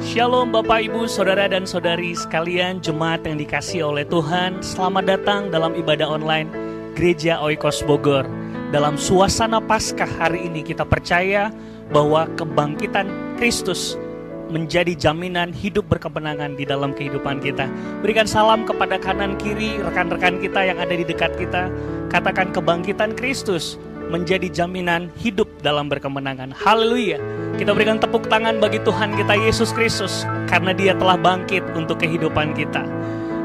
Shalom Bapak Ibu, Saudara dan Saudari sekalian, jemaat yang dikasihi oleh Tuhan. Selamat datang dalam ibadah online Gereja Oikos Bogor. Dalam suasana Paskah hari ini kita percaya bahwa kebangkitan Kristus menjadi jaminan hidup berkemenangan di dalam kehidupan kita. Berikan salam kepada kanan kiri rekan-rekan kita yang ada di dekat kita. Katakan kebangkitan Kristus menjadi jaminan hidup dalam berkemenangan. Haleluya. Kita berikan tepuk tangan bagi Tuhan kita Yesus Kristus karena Dia telah bangkit untuk kehidupan kita.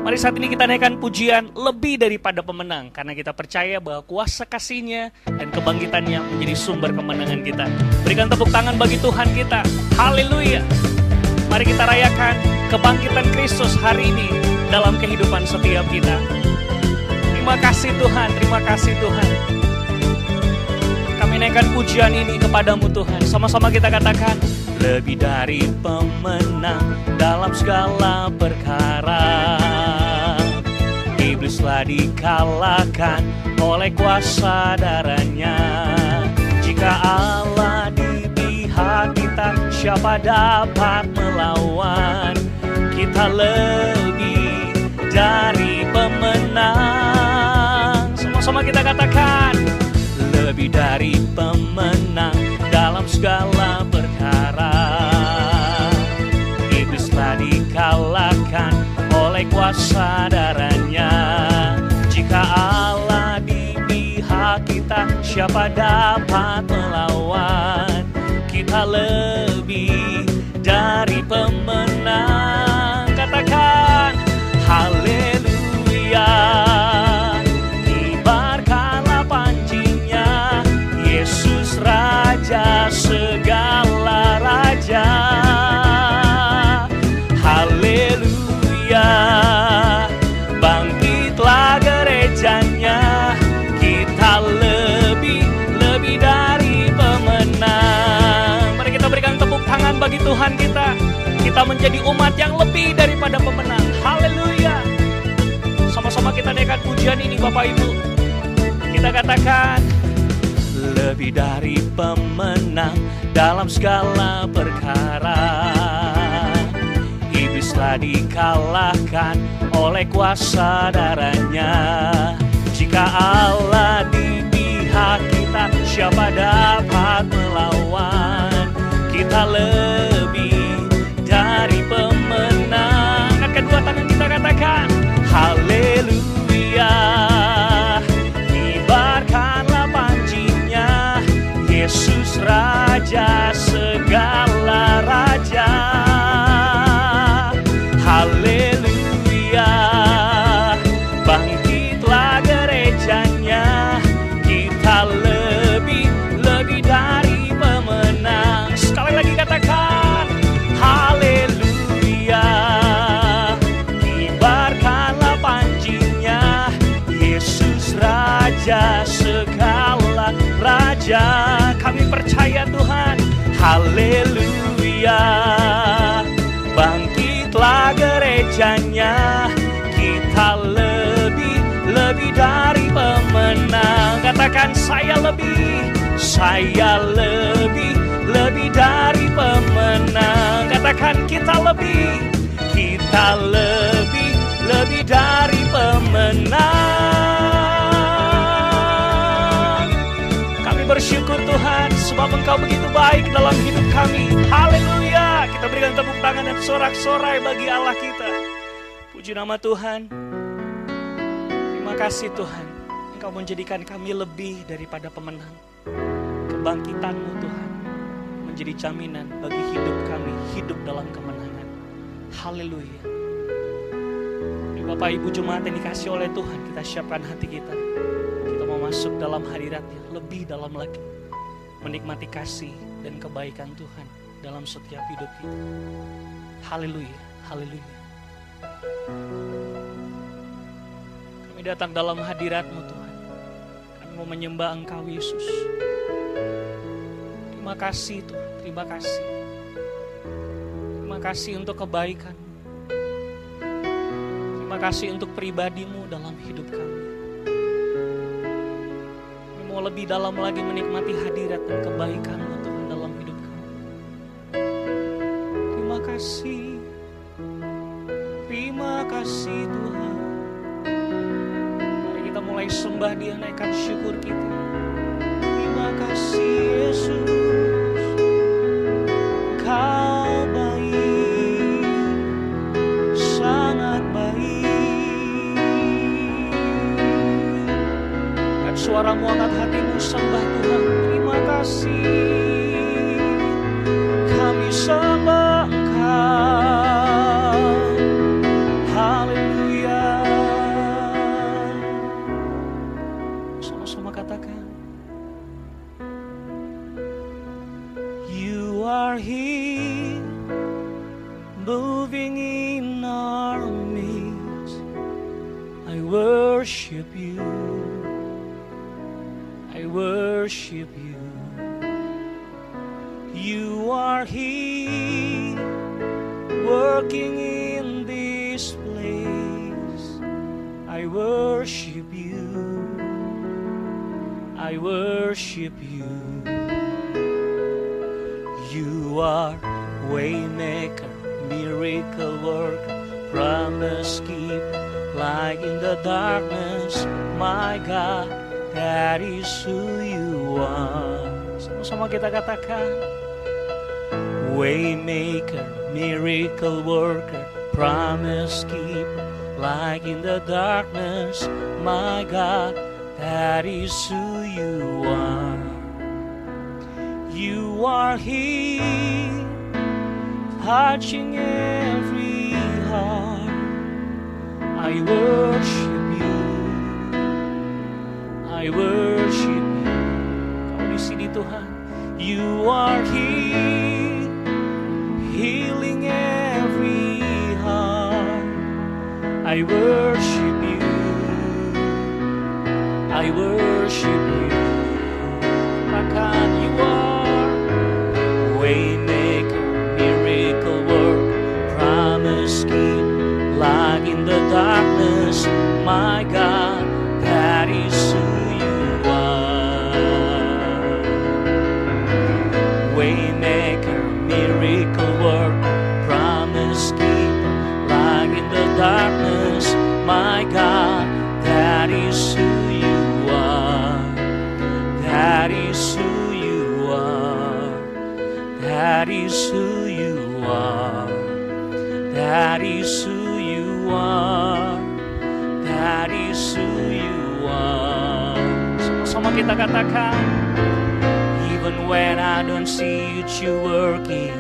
Mari saat ini kita naikkan pujian lebih daripada pemenang, karena kita percaya bahwa kuasa kasih-Nya dan kebangkitannya menjadi sumber kemenangan kita. Berikan tepuk tangan bagi Tuhan kita. Haleluya. Mari kita rayakan kebangkitan Kristus hari ini dalam kehidupan setiap kita. Terima kasih Tuhan, terima kasih Tuhan. Kami naikkan pujian ini kepadamu Tuhan. Sama-sama kita katakan, lebih dari pemenang dalam segala perkara. Iblislah dikalahkan oleh kuasa darah-Nya. Jika Allah di pihak kita, siapa dapat melawan? Kita lebih dari pemenang. Sama-sama kita katakan, lebih dari pemenang dalam segala perkara. Iblislah dikalahkan oleh kuasa darah-Nya. Jika Allah di pihak kita, siapa dapat melawan? Kita lebih dari pemenang. Katakan haleluya. Raja segala raja, haleluya. Bangkitlah gerejanya, kita lebih dari pemenang. Mari kita berikan tepuk tangan bagi Tuhan kita. Kita menjadi umat yang lebih daripada pemenang. Haleluya. Sama-sama kita naikkan pujian ini Bapak Ibu. Kita katakan, lebih dari pemenang dalam segala perkara. Iblislah dikalahkan oleh kuasa darah-Nya. Jika Allah di pihak kita, siapa dapat melawan? Kita lebih dari pemenang. Angkat kedua tangan kita katakan, haleluya. Yesus Raja segala raja, haleluya. Bangkitlah gerejanya, kita lebih dari pemenang. Sekali lagi katakan, haleluya. Kibarkanlah panjinya, Yesus Raja segala raja. Kami percaya Tuhan, haleluya. Bangkitlah gerejanya, kita lebih dari pemenang. Katakan, saya lebih dari pemenang. Katakan, kita lebih dari pemenang. Bersyukur Tuhan, sebab Engkau begitu baik dalam hidup kami. Haleluya. Kita berikan tepuk tangan dan sorak-sorai bagi Allah kita. Puji nama Tuhan. Terima kasih Tuhan, Engkau menjadikan kami lebih daripada pemenang. Kebangkitan-Mu Tuhan menjadi jaminan bagi hidup kami, hidup dalam kemenangan. Haleluya. Bapak Ibu jemaat yang dikasih oleh Tuhan, kita siapkan hati kita. Masuk dalam hadirat-Nya, lebih dalam lagi menikmati kasih dan kebaikan Tuhan dalam setiap hidup kita. Haleluya, haleluya. Kami datang dalam hadirat-Mu Tuhan. Kami mau menyembah Engkau Yesus. Terima kasih Tuhan, terima kasih. Terima kasih untuk kebaikan. Terima kasih untuk pribadi-Mu dalam hidup kami. Mau lebih dalam lagi menikmati hadirat dan kebaikan-Mu Tuhan dalam hidup kami. Terima kasih. kasih. Terima kasih Tuhan. Mari kita mulai sembah Dia, naikkan syukur kita. Terima kasih Yesus, Kau baik, sangat baik. Dan suaramu, angkat hatimu, sembah Tuhan. Terima kasih, kami sembah Engkau. Haleluya. Sama-sama katakan, You are here, moving in our midst. I worship You, I worship You. You are here, working in this place. I worship You, I worship You. You are waymaker, miracle worker, promise keeper, light in the darkness. My God, that is who You are. Sama-sama kita katakan, waymaker, miracle worker, promise keeper, light in the darkness. My God, that is who You are. You are here, touching every heart. I worship You, I worship You. Kau di sini Tuhan. You are here, healing every heart. I worship You, I worship You. Katakan, You are waymaker, miracle worker, promise keeper, light in the darkness. My God, that is who You are. Waymaker, miracle worker, promise keeper, light in the darkness. My God, that is who You are. That is who You are. That is who You are. That is who You are. That is who You are. Sama-sama kita katakan, even when I don't see You working,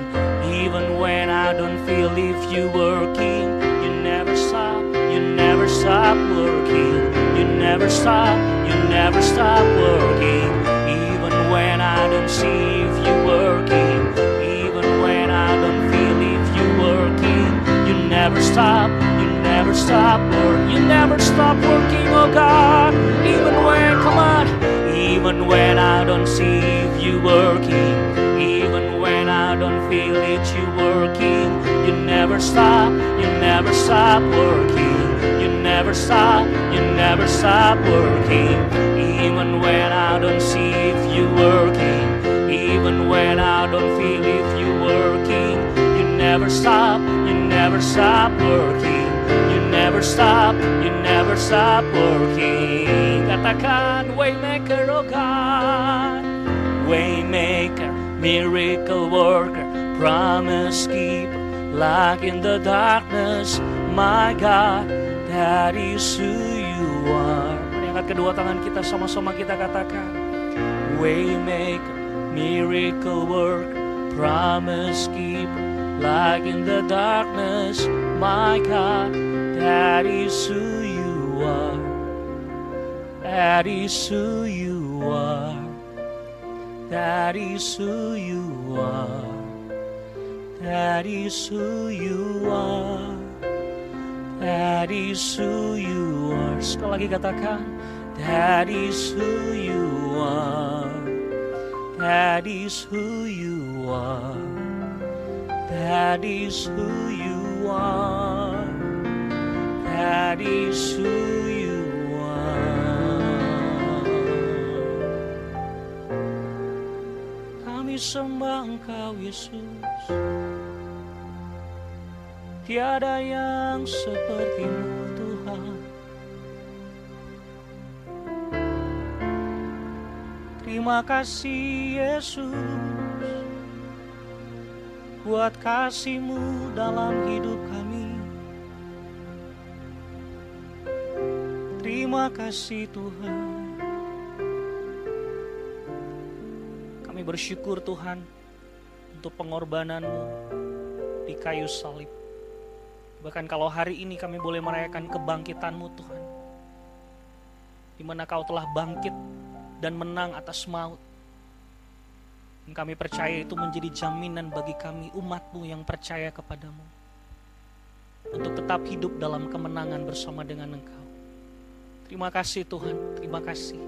even when I don't feel if You working, You never stop, You never stop working, You never stop, You never stop working. Even when I don't see if You working, even when I don't feel if You working, You never stop, You never stop working, You never stop working, oh God. Even when, come on, even when I don't see if You working, even when I don't feel it You working, You never stop, You never stop working, You never stop, You never stop working. Even when I don't see if You working, even when I don't feel if You working, You never stop, You never stop working, You never stop, You never stop working. Katakan, waymaker, oh God. Waymaker, miracle worker, promise keeper, light in the darkness. My God, that is who You are. Angkat kedua tangan kita, sama-sama kita katakan, waymaker, miracle worker, promise keeper, light in the darkness. My God, that is who You are. That is who You are. That is who You are. That is who You are. That is who You are. Sekali lagi katakan, that is who You are. That is who You are. That is who You are. That is who You are. Kami sembah Engkau Yesus. Tiada yang seperti-Mu Tuhan. Terima kasih Yesus buat kasih-Mu dalam hidup kami. Terima kasih Tuhan. Kami bersyukur Tuhan untuk pengorbanan-Mu di kayu salib. Bahkan kalau hari ini kami boleh merayakan kebangkitan-Mu Tuhan, di mana Kau telah bangkit dan menang atas maut. Dan kami percaya itu menjadi jaminan bagi kami umat-Mu yang percaya kepada-Mu, untuk tetap hidup dalam kemenangan bersama dengan Engkau. Terima kasih Tuhan, terima kasih.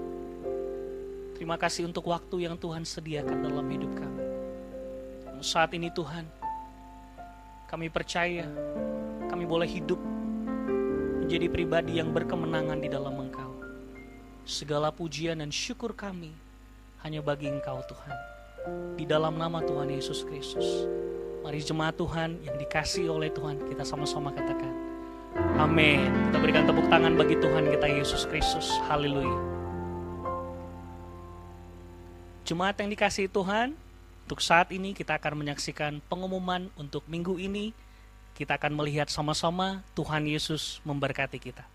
Terima kasih untuk waktu yang Tuhan sediakan dalam hidup kami. Saat ini Tuhan, kami percaya kami boleh hidup menjadi pribadi yang berkemenangan di dalam Engkau. Segala pujian dan syukur kami hanya bagi Engkau Tuhan. Di dalam nama Tuhan Yesus Kristus. Mari jemaat Tuhan yang dikasihi oleh Tuhan, kita sama-sama katakan amin. Kita berikan tepuk tangan bagi Tuhan kita Yesus Kristus. Haleluya. Jemaat yang dikasihi Tuhan, untuk saat ini kita akan menyaksikan pengumuman untuk minggu ini. Kita akan melihat sama-sama Tuhan Yesus memberkati kita.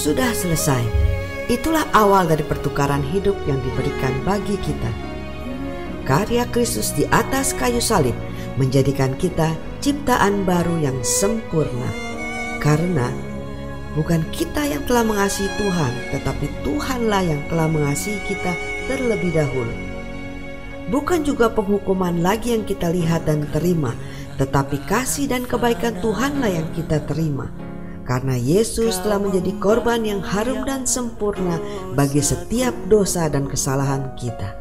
Sudah selesai. Itulah awal dari pertukaran hidup yang diberikan bagi kita. Karya Kristus di atas kayu salib menjadikan kita ciptaan baru yang sempurna. Karena bukan kita yang telah mengasihi Tuhan, tetapi Tuhanlah yang telah mengasihi kita terlebih dahulu. Bukan juga penghukuman lagi yang kita lihat dan terima, tetapi kasih dan kebaikan Tuhanlah yang kita terima. Karena Yesus telah menjadi korban yang harum dan sempurna bagi setiap dosa dan kesalahan kita.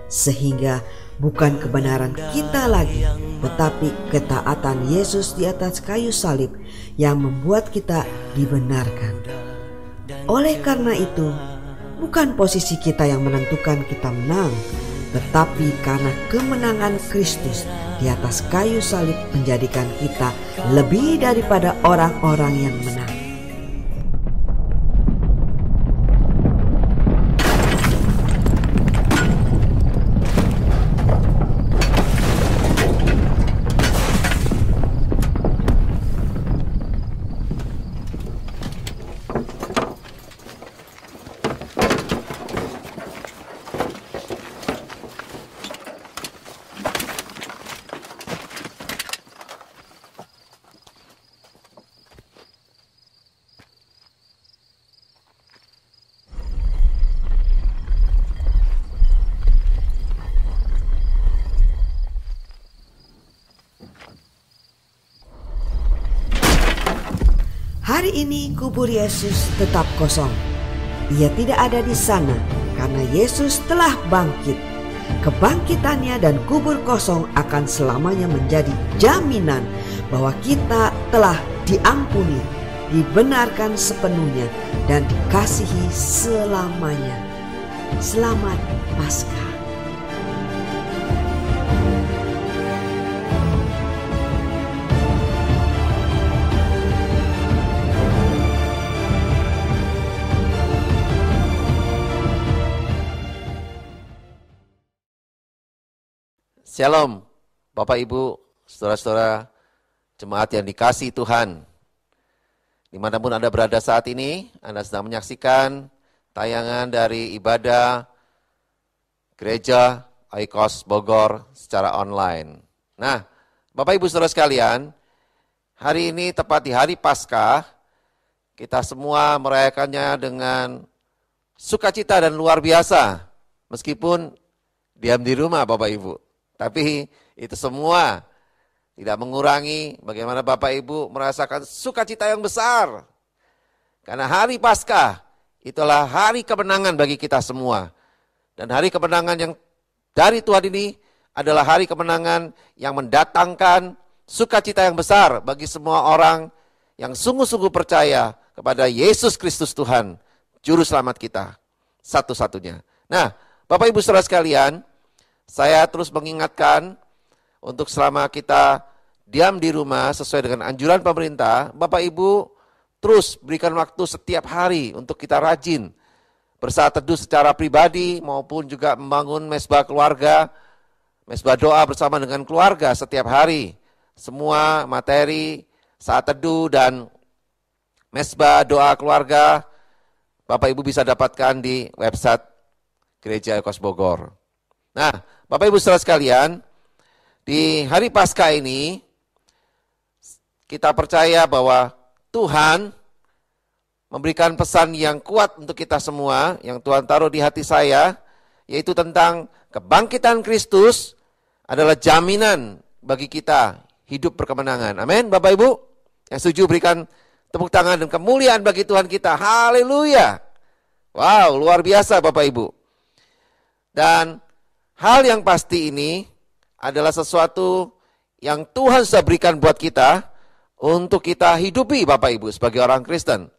Sehingga bukan kebenaran kita lagi, tetapi ketaatan Yesus di atas kayu salib yang membuat kita dibenarkan. Oleh karena itu, bukan posisi kita yang menentukan kita menang, tetapi karena kemenangan Kristus di atas kayu salib menjadikan kita lebih daripada orang-orang yang menang. Hari ini kubur Yesus tetap kosong. Ia tidak ada di sana karena Yesus telah bangkit. Kebangkitannya dan kubur kosong akan selamanya menjadi jaminan bahwa kita telah diampuni, dibenarkan sepenuhnya, dan dikasihi selamanya. Selamat Paskah. Shalom, Bapak Ibu, saudara-saudara, jemaat yang dikasihi Tuhan. Dimanapun Anda berada saat ini, Anda sedang menyaksikan tayangan dari ibadah Gereja Oikos Bogor secara online. Nah, Bapak Ibu saudara sekalian, hari ini tepat di hari Paskah, kita semua merayakannya dengan sukacita dan luar biasa, meskipun diam di rumah Bapak Ibu. Tapi itu semua tidak mengurangi bagaimana Bapak Ibu merasakan sukacita yang besar. Karena hari Paskah itulah hari kemenangan bagi kita semua. Dan hari kemenangan yang dari Tuhan ini adalah hari kemenangan yang mendatangkan sukacita yang besar bagi semua orang yang sungguh-sungguh percaya kepada Yesus Kristus Tuhan, Juru Selamat kita, satu-satunya. Nah, Bapak Ibu saudara sekalian, saya terus mengingatkan untuk selama kita diam di rumah sesuai dengan anjuran pemerintah, Bapak Ibu terus berikan waktu setiap hari untuk kita rajin bersaat teduh secara pribadi maupun juga membangun mesbah keluarga, mesbah doa bersama dengan keluarga setiap hari. Semua materi saat teduh dan mesbah doa keluarga Bapak Ibu bisa dapatkan di website Gereja Oikos Bogor. Nah, Bapak Ibu saudara sekalian, di hari Paskah ini kita percaya bahwa Tuhan memberikan pesan yang kuat untuk kita semua, yang Tuhan taruh di hati saya, yaitu tentang kebangkitan Kristus adalah jaminan bagi kita hidup berkemenangan. Amin, Bapak Ibu. Yang setuju berikan tepuk tangan dan kemuliaan bagi Tuhan kita. Haleluya. Wow, luar biasa Bapak Ibu. Dan hal yang pasti ini adalah sesuatu yang Tuhan sudah berikan buat kita untuk kita hidupi Bapak Ibu sebagai orang Kristen.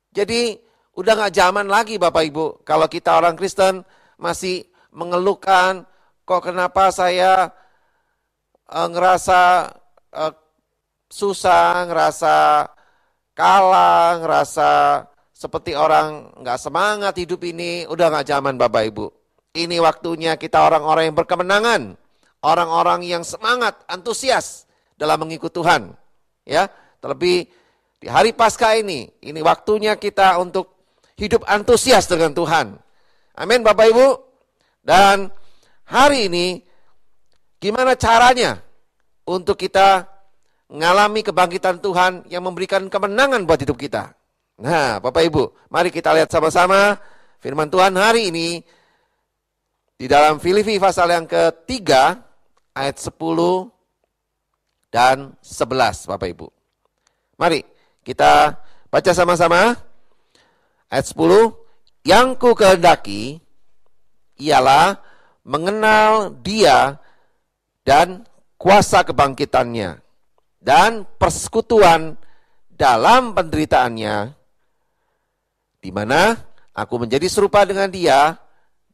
Jadi udah gak zaman lagi Bapak Ibu kalau kita orang Kristen masih mengeluhkan, kok kenapa saya ngerasa susah, ngerasa kalah, ngerasa seperti orang gak semangat hidup ini. Udah gak zaman Bapak Ibu. Ini waktunya kita orang-orang yang berkemenangan, orang-orang yang semangat, antusias dalam mengikut Tuhan. Ya, terlebih di hari Paskah ini waktunya kita untuk hidup antusias dengan Tuhan. Amin Bapak Ibu. Dan hari ini gimana caranya untuk kita mengalami kebangkitan Tuhan yang memberikan kemenangan buat hidup kita. Nah, Bapak Ibu, mari kita lihat sama-sama firman Tuhan hari ini di dalam Filipi pasal yang ketiga, ayat 10 dan 11, Bapak Ibu. Mari kita baca sama-sama. Ayat 10, yang ku kehendaki ialah mengenal Dia dan kuasa kebangkitannya dan persekutuan dalam penderitaannya, di mana aku menjadi serupa dengan Dia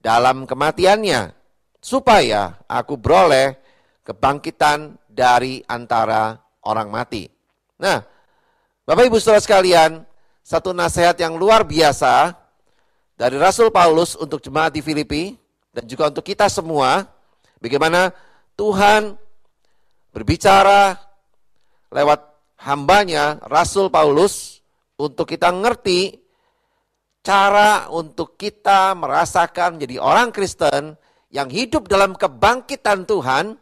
dalam kematiannya, supaya aku beroleh kebangkitan dari antara orang mati. Nah, Bapak Ibu saudara sekalian, satu nasihat yang luar biasa dari Rasul Paulus untuk jemaat di Filipi, dan juga untuk kita semua, bagaimana Tuhan berbicara lewat hambanya, Rasul Paulus, untuk kita ngerti cara untuk kita merasakan menjadi orang Kristen yang hidup dalam kebangkitan Tuhan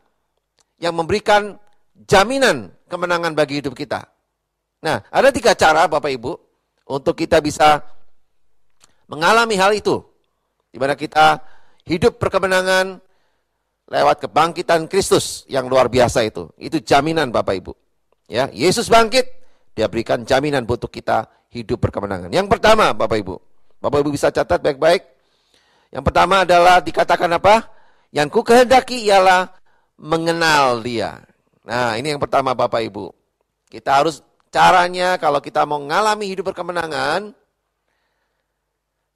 yang memberikan jaminan kemenangan bagi hidup kita. Nah, ada 3 cara Bapak Ibu untuk kita bisa mengalami hal itu, di mana kita hidup berkemenangan lewat kebangkitan Kristus yang luar biasa itu. Itu jaminan Bapak Ibu. Ya, Yesus bangkit Dia berikan jaminan untuk kita hidup berkemenangan. Yang pertama, Bapak Ibu. Bapak Ibu bisa catat baik-baik. Yang pertama adalah dikatakan apa? Yang ku kehendaki ialah mengenal Dia. Nah, ini yang pertama Bapak Ibu. Kita harus caranya kalau kita mau mengalami hidup berkemenangan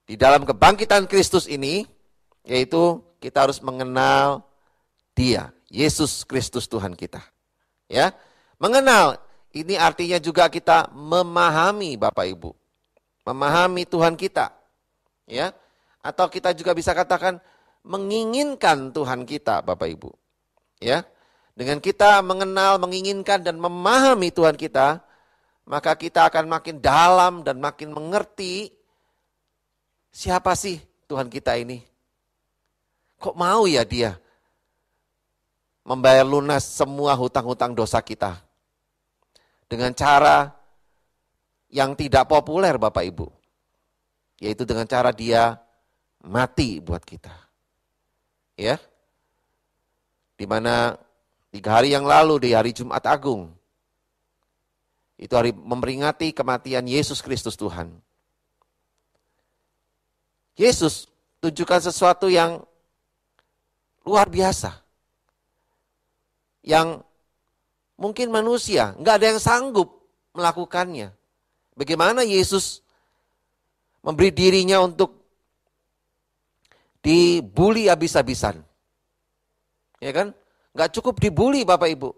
di dalam kebangkitan Kristus ini, yaitu kita harus mengenal Dia, Yesus Kristus Tuhan kita. Ya, mengenal ini artinya juga kita memahami Bapak Ibu, memahami Tuhan kita, ya, atau kita juga bisa katakan menginginkan Tuhan kita, Bapak Ibu, ya. Dengan kita mengenal, menginginkan dan memahami Tuhan kita, maka kita akan makin dalam dan makin mengerti siapa sih Tuhan kita ini. Kok mau ya Dia membayar lunas semua hutang-hutang dosa kita dengan cara yang tidak populer Bapak Ibu, yaitu dengan cara Dia mati buat kita. Ya, di mana 3 hari yang lalu di hari Jumat Agung, itu hari memperingati kematian Yesus Kristus Tuhan. Yesus tunjukkan sesuatu yang luar biasa, yang mungkin manusia nggak ada yang sanggup melakukannya. Bagaimana Yesus memberi dirinya untuk dibuli habis-habisan, ya kan? Nggak cukup dibuli Bapak Ibu,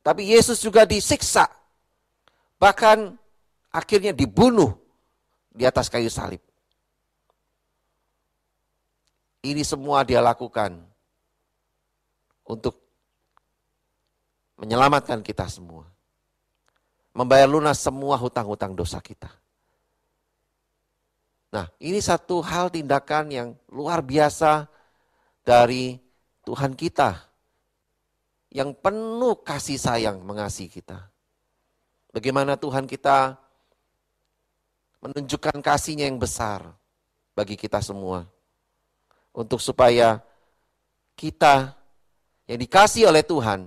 tapi Yesus juga disiksa, bahkan akhirnya dibunuh di atas kayu salib. Ini semua Dia lakukan untuk menyelamatkan kita semua, membayar lunas semua hutang-hutang dosa kita. Nah, ini satu hal tindakan yang luar biasa dari Tuhan kita, yang penuh kasih sayang mengasihi kita. Bagaimana Tuhan kita menunjukkan kasih-Nya yang besar bagi kita semua. Untuk supaya kita yang dikasihi oleh Tuhan,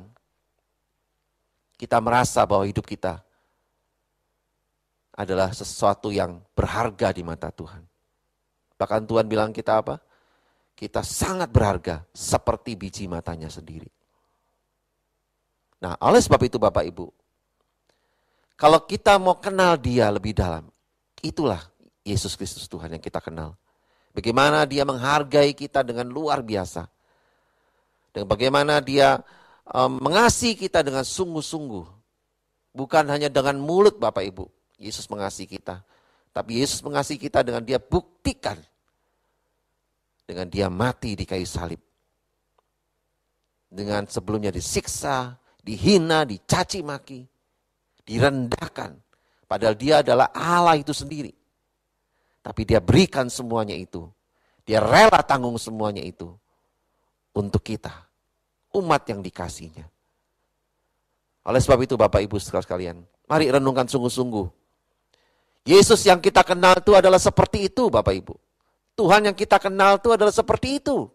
kita merasa bahwa hidup kita adalah sesuatu yang berharga di mata Tuhan. Bahkan Tuhan bilang kita apa? Kita sangat berharga seperti biji matanya sendiri. Nah, oleh sebab itu Bapak Ibu, kalau kita mau kenal Dia lebih dalam, itulah Yesus Kristus Tuhan yang kita kenal. Bagaimana Dia menghargai kita dengan luar biasa. Dan bagaimana Dia mengasihi kita dengan sungguh-sungguh. Bukan hanya dengan mulut Bapak Ibu, Yesus mengasihi kita. Tapi Yesus mengasihi kita dengan Dia buktikan. Dengan Dia mati di kayu salib. Dengan sebelumnya disiksa, dihina, dicaci maki, direndahkan. Padahal Dia adalah Allah itu sendiri. Tapi Dia berikan semuanya itu. Dia rela tanggung semuanya itu. Untuk kita, umat yang dikasihinya. Oleh sebab itu Bapak Ibu sekalian, mari renungkan sungguh-sungguh. Yesus yang kita kenal itu adalah seperti itu Bapak Ibu. Tuhan yang kita kenal itu adalah seperti itu.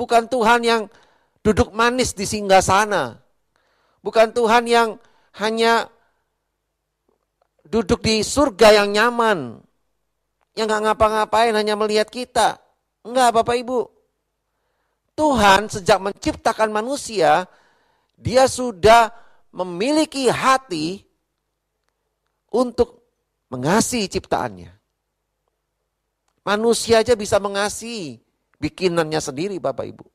Bukan Tuhan yang duduk manis di singgasana. Bukan Tuhan yang hanya duduk di surga yang nyaman. Yang gak ngapa-ngapain hanya melihat kita. Enggak Bapak Ibu. Tuhan sejak menciptakan manusia, Dia sudah memiliki hati untuk mengasihi ciptaannya. Manusia aja bisa mengasihi bikinannya sendiri Bapak Ibu.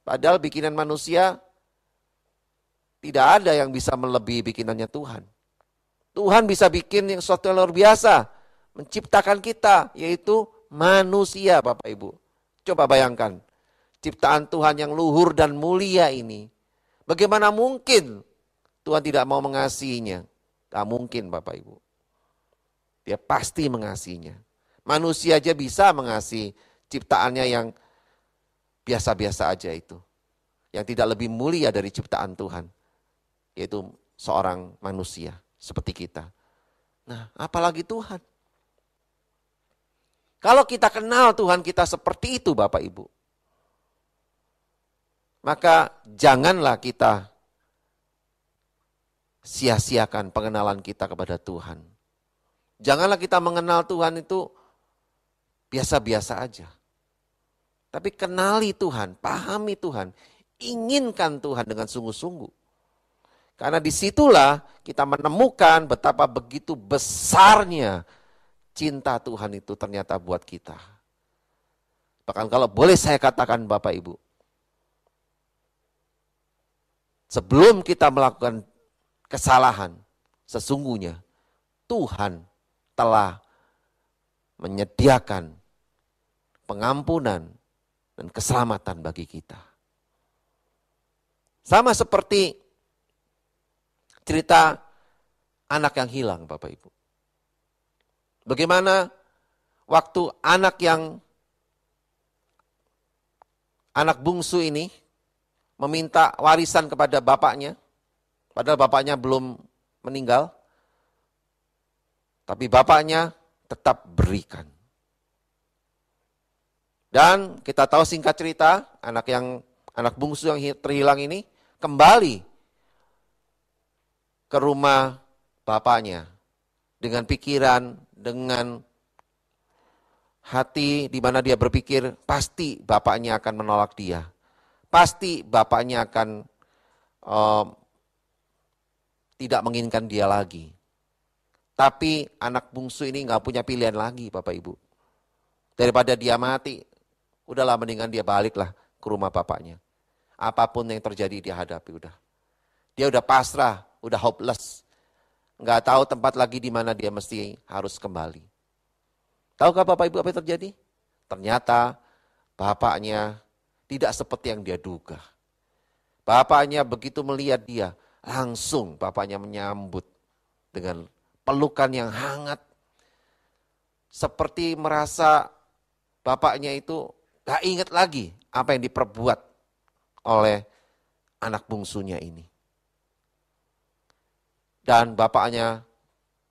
Padahal bikinan manusia tidak ada yang bisa melebihi bikinannya Tuhan. Tuhan bisa bikin yang sesuatu yang luar biasa. Menciptakan kita, yaitu manusia Bapak Ibu. Coba bayangkan, ciptaan Tuhan yang luhur dan mulia ini. Bagaimana mungkin Tuhan tidak mau mengasihinya? Gak mungkin Bapak Ibu. Dia pasti mengasihinya. Manusia aja bisa mengasihi ciptaannya yang biasa-biasa aja itu. Yang tidak lebih mulia dari ciptaan Tuhan. Yaitu seorang manusia seperti kita. Nah, apalagi Tuhan. Kalau kita kenal Tuhan kita seperti itu Bapak Ibu, maka janganlah kita sia-siakan pengenalan kita kepada Tuhan. Janganlah kita mengenal Tuhan itu biasa-biasa aja. Tapi kenali Tuhan, pahami Tuhan, inginkan Tuhan dengan sungguh-sungguh. Karena disitulah kita menemukan betapa begitu besarnya cinta Tuhan itu ternyata buat kita. Bahkan kalau boleh saya katakan Bapak Ibu, sebelum kita melakukan kesalahan, sesungguhnya Tuhan telah menyediakan pengampunan dan keselamatan bagi kita. Sama seperti cerita anak yang hilang, Bapak Ibu. Bagaimana waktu anak bungsu ini meminta warisan kepada bapaknya, padahal bapaknya belum meninggal, tapi bapaknya tetap berikan. Dan kita tahu singkat cerita, anak bungsu yang terhilang ini kembali ke rumah bapaknya dengan pikiran, dengan hati di mana dia berpikir pasti bapaknya akan menolak dia. Pasti bapaknya akan tidak menginginkan dia lagi. Tapi anak bungsu ini nggak punya pilihan lagi Bapak Ibu. Daripada dia mati, udahlah mendingan dia baliklah ke rumah bapaknya. Apapun yang terjadi dia hadapi udah. Dia udah pasrah, udah hopeless. Nggak tahu tempat lagi di mana dia mesti harus kembali. Tahukah Bapak Ibu apa yang terjadi? Ternyata bapaknya tidak seperti yang dia duga. Bapaknya begitu melihat dia, langsung bapaknya menyambut dengan pelukan yang hangat. Seperti merasa bapaknya itu gak ingat lagi apa yang diperbuat oleh anak bungsunya ini. Dan bapaknya,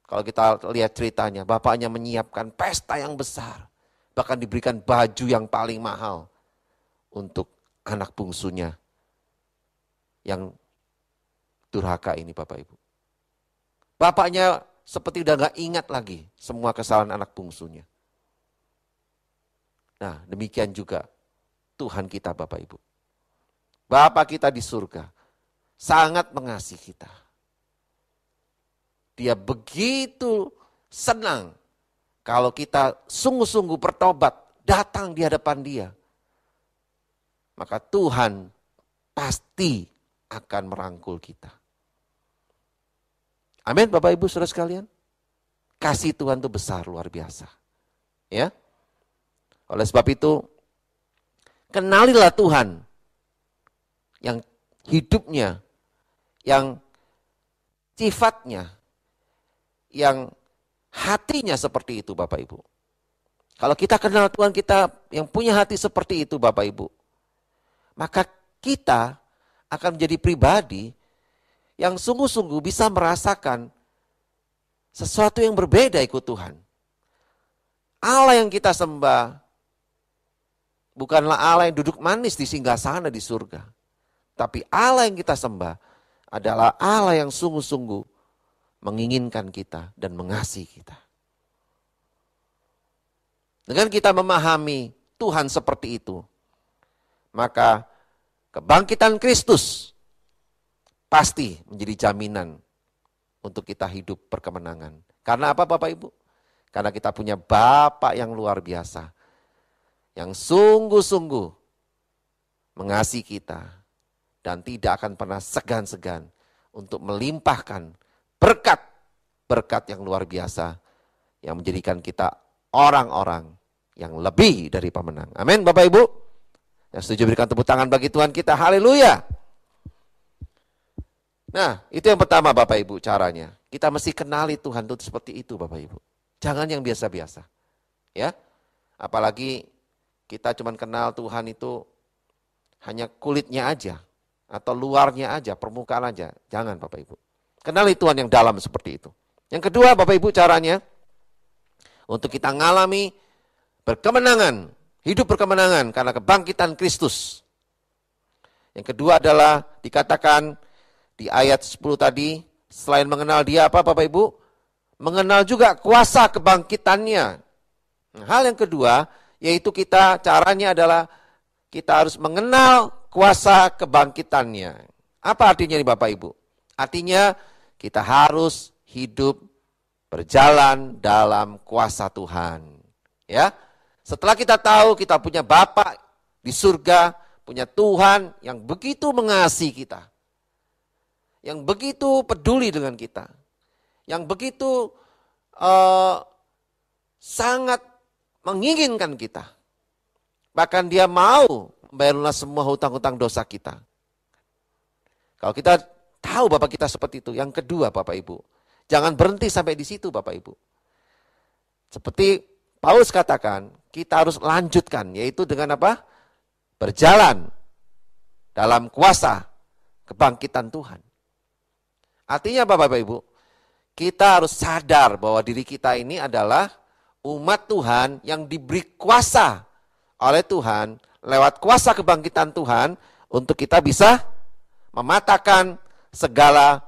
kalau kita lihat ceritanya, bapaknya menyiapkan pesta yang besar. Bahkan diberikan baju yang paling mahal untuk anak bungsunya yang durhaka ini Bapak Ibu. Bapaknya seperti udah gak ingat lagi semua kesalahan anak bungsunya. Nah demikian juga Tuhan kita Bapak Ibu. Bapa kita di surga sangat mengasihi kita. Dia begitu senang kalau kita sungguh-sungguh bertobat, datang di hadapan Dia. Maka Tuhan pasti akan merangkul kita. Amin Bapak Ibu Saudara sekalian. Kasih Tuhan itu besar luar biasa. Ya. Oleh sebab itu, kenalilah Tuhan yang hidupnya, yang sifatnya, yang hatinya seperti itu Bapak Ibu. Kalau kita kenal Tuhan kita yang punya hati seperti itu Bapak Ibu, maka kita akan menjadi pribadi yang sungguh-sungguh bisa merasakan sesuatu yang berbeda ikut Tuhan. Allah yang kita sembah bukanlah Allah yang duduk manis di singgasana di surga. Tapi Allah yang kita sembah adalah Allah yang sungguh-sungguh menginginkan kita dan mengasihi kita. Dengan kita memahami Tuhan seperti itu, maka kebangkitan Kristus pasti menjadi jaminan untuk kita hidup berkemenangan. Karena apa Bapak Ibu? Karena kita punya Bapa yang luar biasa, yang sungguh-sungguh mengasihi kita dan tidak akan pernah segan-segan untuk melimpahkan berkat-berkat yang luar biasa yang menjadikan kita orang-orang yang lebih dari pemenang. Amin Bapak Ibu. Yang setuju berikan tepuk tangan bagi Tuhan kita. Haleluya. Nah, itu yang pertama Bapak Ibu caranya. Kita mesti kenali Tuhan itu seperti itu Bapak Ibu. Jangan yang biasa-biasa. Ya. Apalagi kita cuma kenal Tuhan itu hanya kulitnya aja atau luarnya aja, permukaan aja. Jangan Bapak Ibu. Kenali Tuhan yang dalam seperti itu. Yang kedua Bapak Ibu caranya untuk kita ngalami berkemenangan, hidup berkemenangan karena kebangkitan Kristus. Yang kedua adalah dikatakan di ayat 10 tadi, Selain mengenal dia apa Bapak Ibu? Mengenal juga kuasa kebangkitannya. Nah, hal yang kedua, yaitu caranya adalah kita harus mengenal kuasa kebangkitannya. Apa artinya nih Bapak Ibu? Artinya kita harus hidup berjalan dalam kuasa Tuhan. Ya, setelah kita tahu kita punya Bapa di surga, punya Tuhan yang begitu mengasihi kita, yang begitu peduli dengan kita, yang begitu sangat menginginkan kita. Bahkan dia mau membayar lunas semua hutang-hutang dosa kita. Kalau kita tahu Bapak kita seperti itu, yang kedua Bapak Ibu, jangan berhenti sampai di situ Bapak Ibu. Seperti Paulus katakan, kita harus lanjutkan, yaitu dengan apa? Berjalan dalam kuasa kebangkitan Tuhan. Artinya apa Bapak Ibu? Kita harus sadar bahwa diri kita ini adalah umat Tuhan yang diberi kuasa oleh Tuhan, lewat kuasa kebangkitan Tuhan, untuk kita bisa mematahkan segala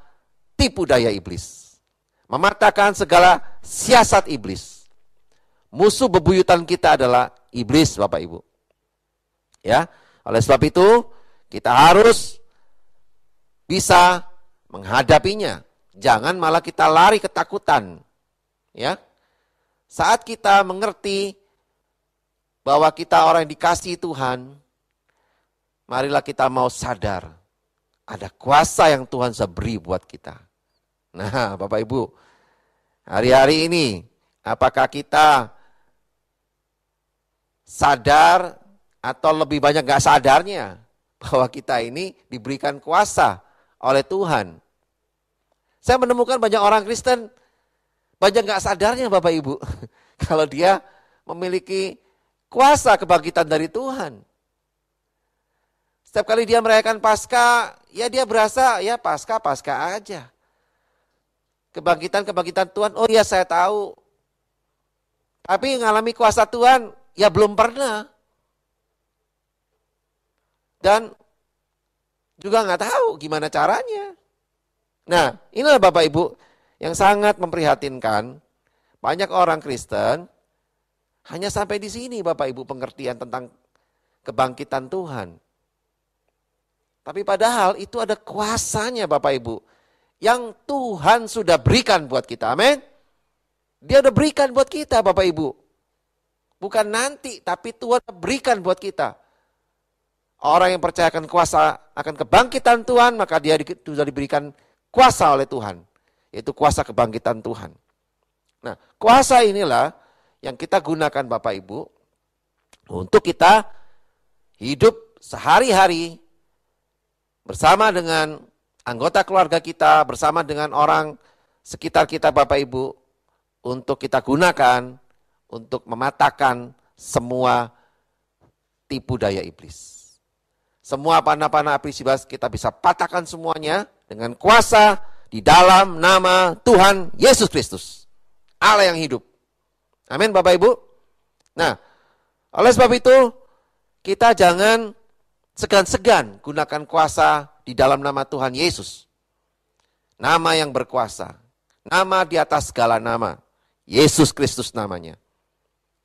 tipu daya iblis. Mematahkan segala siasat iblis. Musuh bebuyutan kita adalah iblis Bapak Ibu. Ya, oleh sebab itu kita harus bisa menghadapinya. Jangan malah kita lari ketakutan. Ya. Saat kita mengerti bahwa kita orang yang dikasihi Tuhan, marilah kita mau sadar ada kuasa yang Tuhan sudah beri buat kita. Nah, Bapak Ibu, hari-hari ini apakah kita sadar atau lebih banyak gak sadarnya bahwa kita ini diberikan kuasa oleh Tuhan? Saya menemukan banyak orang Kristen banyak gak sadarnya Bapak Ibu kalau dia memiliki kuasa kebangkitan dari Tuhan. Setiap kali dia merayakan Paskah, ya dia berasa ya Paskah aja. Kebangkitan Tuhan, oh ya saya tahu. Tapi mengalami kuasa Tuhan, ya belum pernah. Dan juga nggak tahu gimana caranya. Nah, inilah Bapak Ibu yang sangat memprihatinkan. Banyak orang Kristen hanya sampai di sini Bapak Ibu pengertian tentang kebangkitan Tuhan. Tapi padahal itu ada kuasanya Bapak Ibu yang Tuhan sudah berikan buat kita. Amin. Dia udah berikan buat kita Bapak Ibu. Bukan nanti, tapi Tuhan berikan buat kita. Orang yang percayakan kuasa akan kebangkitan Tuhan, maka dia sudah diberikan kuasa oleh Tuhan. Yaitu kuasa kebangkitan Tuhan. Nah, kuasa inilah yang kita gunakan Bapak Ibu untuk kita hidup sehari-hari bersama dengan anggota keluarga kita, bersama dengan orang sekitar kita Bapak Ibu, untuk kita gunakan untuk mematahkan semua tipu daya iblis. Semua panah-panah iblis kita bisa patahkan semuanya dengan kuasa di dalam nama Tuhan Yesus Kristus, Allah yang hidup. Amin Bapak Ibu. Nah, oleh sebab itu kita jangan segan-segan gunakan kuasa di dalam nama Tuhan Yesus. Nama yang berkuasa. Nama di atas segala nama. Yesus Kristus namanya.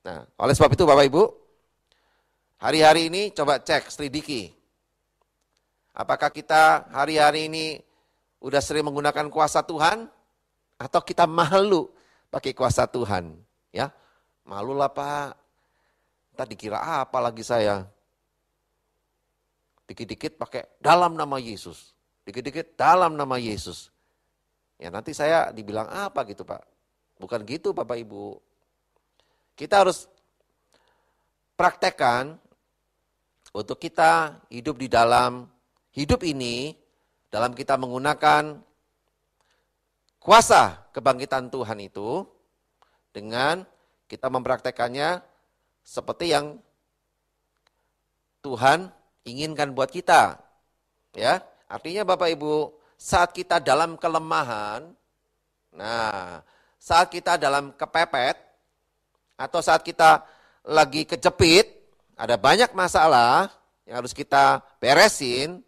Nah, oleh sebab itu Bapak Ibu, hari-hari ini coba cek, selidiki. Apakah kita hari-hari ini udah sering menggunakan kuasa Tuhan? Atau kita malu pakai kuasa Tuhan? Ya, malu lah Pak. Entah dikira apa lagi saya. Dikit-dikit pakai dalam nama Yesus. Dikit-dikit dalam nama Yesus. Ya nanti saya dibilang apa gitu Pak. Bukan gitu Bapak Ibu. Kita harus praktekkan untuk kita hidup di dalam hidup ini, dalam kita menggunakan kuasa kebangkitan Tuhan itu, dengan kita mempraktekannya seperti yang Tuhan inginkan buat kita. Ya, artinya Bapak Ibu, saat kita dalam kelemahan, nah, saat kita dalam kepepet, atau saat kita lagi kejepit, ada banyak masalah yang harus kita beresin.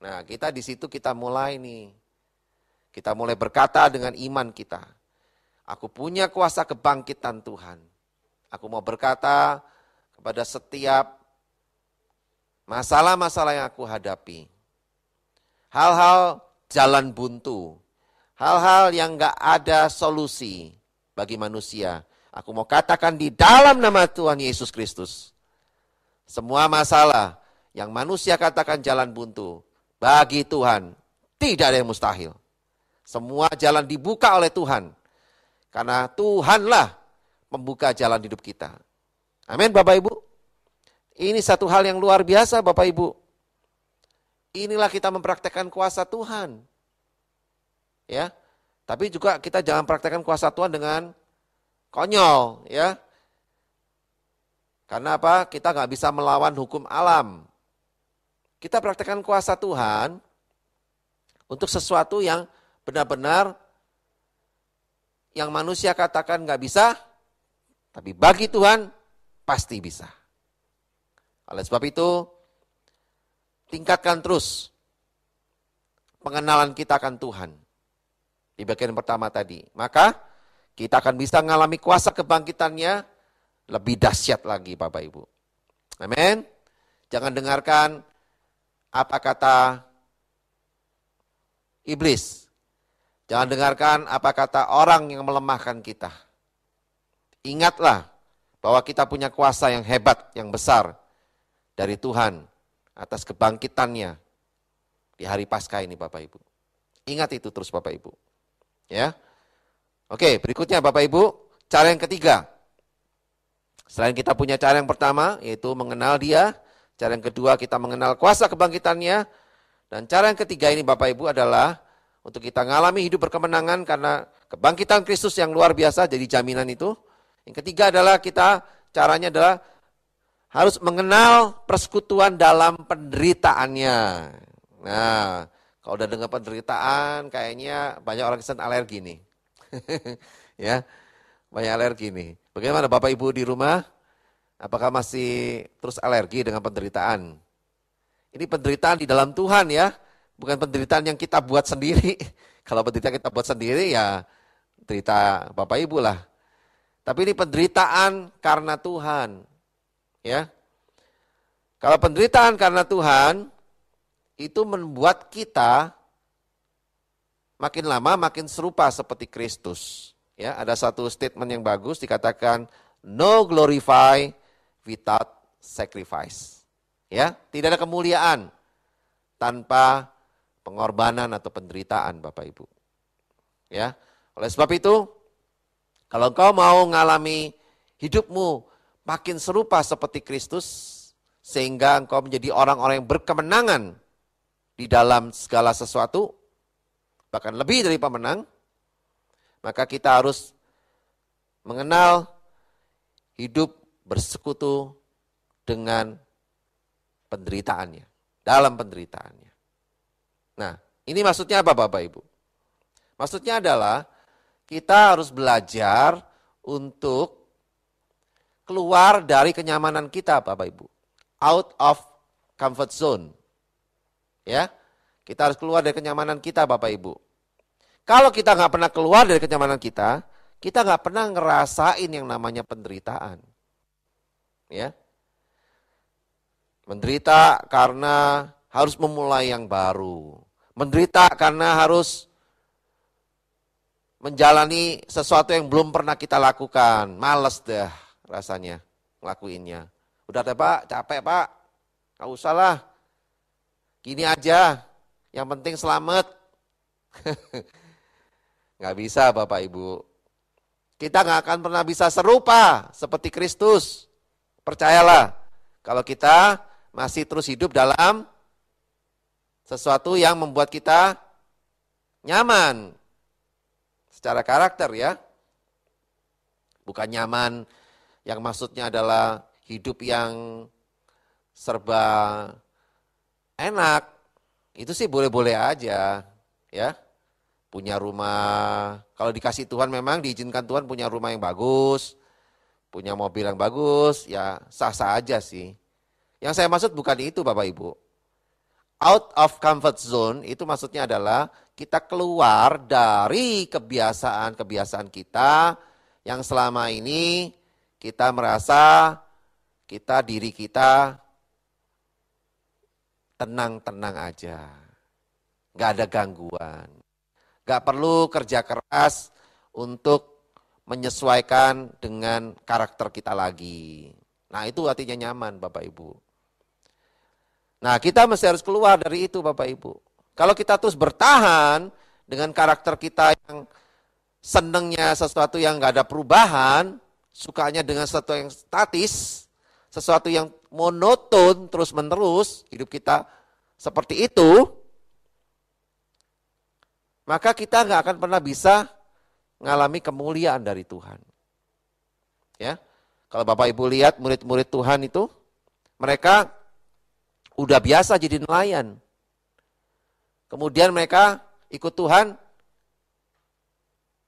Nah, kita di situ kita mulai nih. Kita mulai berkata dengan iman kita, aku punya kuasa kebangkitan Tuhan. Aku mau berkata kepada setiap masalah-masalah yang aku hadapi. Hal-hal jalan buntu. Hal-hal yang gak ada solusi bagi manusia. Aku mau katakan di dalam nama Tuhan Yesus Kristus. Semua masalah yang manusia katakan jalan buntu, bagi Tuhan tidak ada yang mustahil. Semua jalan dibuka oleh Tuhan. Karena Tuhanlah membuka jalan hidup kita. Amin Bapak Ibu. Ini satu hal yang luar biasa Bapak Ibu. Inilah kita mempraktekkan kuasa Tuhan. Ya. Tapi juga kita jangan praktekkan kuasa Tuhan dengan konyol, ya. Karena apa? Kita nggak bisa melawan hukum alam. Kita praktekkan kuasa Tuhan untuk sesuatu yang benar-benar yang manusia katakan nggak bisa, tapi bagi Tuhan pasti bisa. Oleh sebab itu, tingkatkan terus pengenalan kita akan Tuhan. Di bagian pertama tadi. Maka kita akan bisa mengalami kuasa kebangkitannya lebih dahsyat lagi Bapak Ibu. Amin. Jangan dengarkan apa kata iblis. Jangan dengarkan apa kata orang yang melemahkan kita. Ingatlah bahwa kita punya kuasa yang hebat, yang besar dari Tuhan atas kebangkitannya di hari Paskah ini Bapak Ibu. Ingat itu terus Bapak Ibu. Ya. Oke, berikutnya Bapak Ibu, cara yang ketiga. Selain kita punya cara yang pertama, yaitu mengenal Dia. Cara yang kedua, kita mengenal kuasa kebangkitannya. Dan cara yang ketiga ini Bapak Ibu adalah untuk kita mengalami hidup berkemenangan karena kebangkitan Kristus yang luar biasa, jadi jaminan itu. Yang ketiga adalah caranya adalah harus mengenal persekutuan dalam penderitaannya. Nah, kalau udah dengar penderitaan, kayaknya banyak orang Kristen alergi nih. Ya, banyak alergi nih. Bagaimana Bapak Ibu di rumah? Apakah masih terus alergi dengan penderitaan? Ini penderitaan di dalam Tuhan ya, bukan penderitaan yang kita buat sendiri. Kalau penderitaan kita buat sendiri ya derita Bapak Ibu lah. Tapi ini penderitaan karena Tuhan. Ya. Kalau penderitaan karena Tuhan itu membuat kita makin lama makin serupa seperti Kristus. Ya, ada satu statement yang bagus dikatakan no glorify without sacrifice. Ya, tidak ada kemuliaan tanpa pengorbanan atau penderitaan Bapak Ibu. Ya. Oleh sebab itu, kalau engkau mau mengalami hidupmu makin serupa seperti Kristus, sehingga engkau menjadi orang-orang yang berkemenangan di dalam segala sesuatu, bahkan lebih dari pemenang, maka kita harus mengenal hidup bersekutu dengan penderitaannya, dalam penderitaannya. Nah, ini maksudnya apa Bapak Ibu? Maksudnya adalah kita harus belajar untuk keluar dari kenyamanan kita Bapak Ibu. Out of comfort zone. Ya, kita harus keluar dari kenyamanan kita Bapak Ibu. Kalau kita nggak pernah keluar dari kenyamanan kita nggak pernah ngerasain yang namanya penderitaan. Ya, menderita karena harus memulai yang baru. Menderita karena harus menjalani sesuatu yang belum pernah kita lakukan. Males dah rasanya ngelakuinnya. Udah deh Pak, capek Pak. Nggak usah lah. Gini aja, yang penting selamat. Nggak bisa Bapak Ibu. Kita nggak akan pernah bisa serupa seperti Kristus. Percayalah, kalau kita masih terus hidup dalam sesuatu yang membuat kita nyaman. Secara karakter ya. Bukan nyaman yang maksudnya adalah hidup yang serba enak. Itu sih boleh-boleh aja ya. Punya rumah, kalau dikasih Tuhan memang diizinkan Tuhan punya rumah yang bagus, punya mobil yang bagus, ya sah-sah aja sih. Yang saya maksud bukan itu Bapak Ibu. Out of comfort zone itu maksudnya adalah kita keluar dari kebiasaan-kebiasaan kita yang selama ini kita merasa diri kita tenang-tenang aja. Gak ada gangguan. Gak perlu kerja keras untuk menyesuaikan dengan karakter kita lagi. Nah itu artinya nyaman Bapak Ibu. Nah kita mesti harus keluar dari itu Bapak Ibu. Kalau kita terus bertahan dengan karakter kita yang senengnya sesuatu yang gak ada perubahan, sukanya dengan sesuatu yang statis, sesuatu yang monoton terus-menerus, hidup kita seperti itu, maka kita gak akan pernah bisa mengalami kemuliaan dari Tuhan. Ya, kalau Bapak Ibu lihat murid-murid Tuhan itu, mereka udah biasa jadi nelayan. Kemudian mereka ikut Tuhan,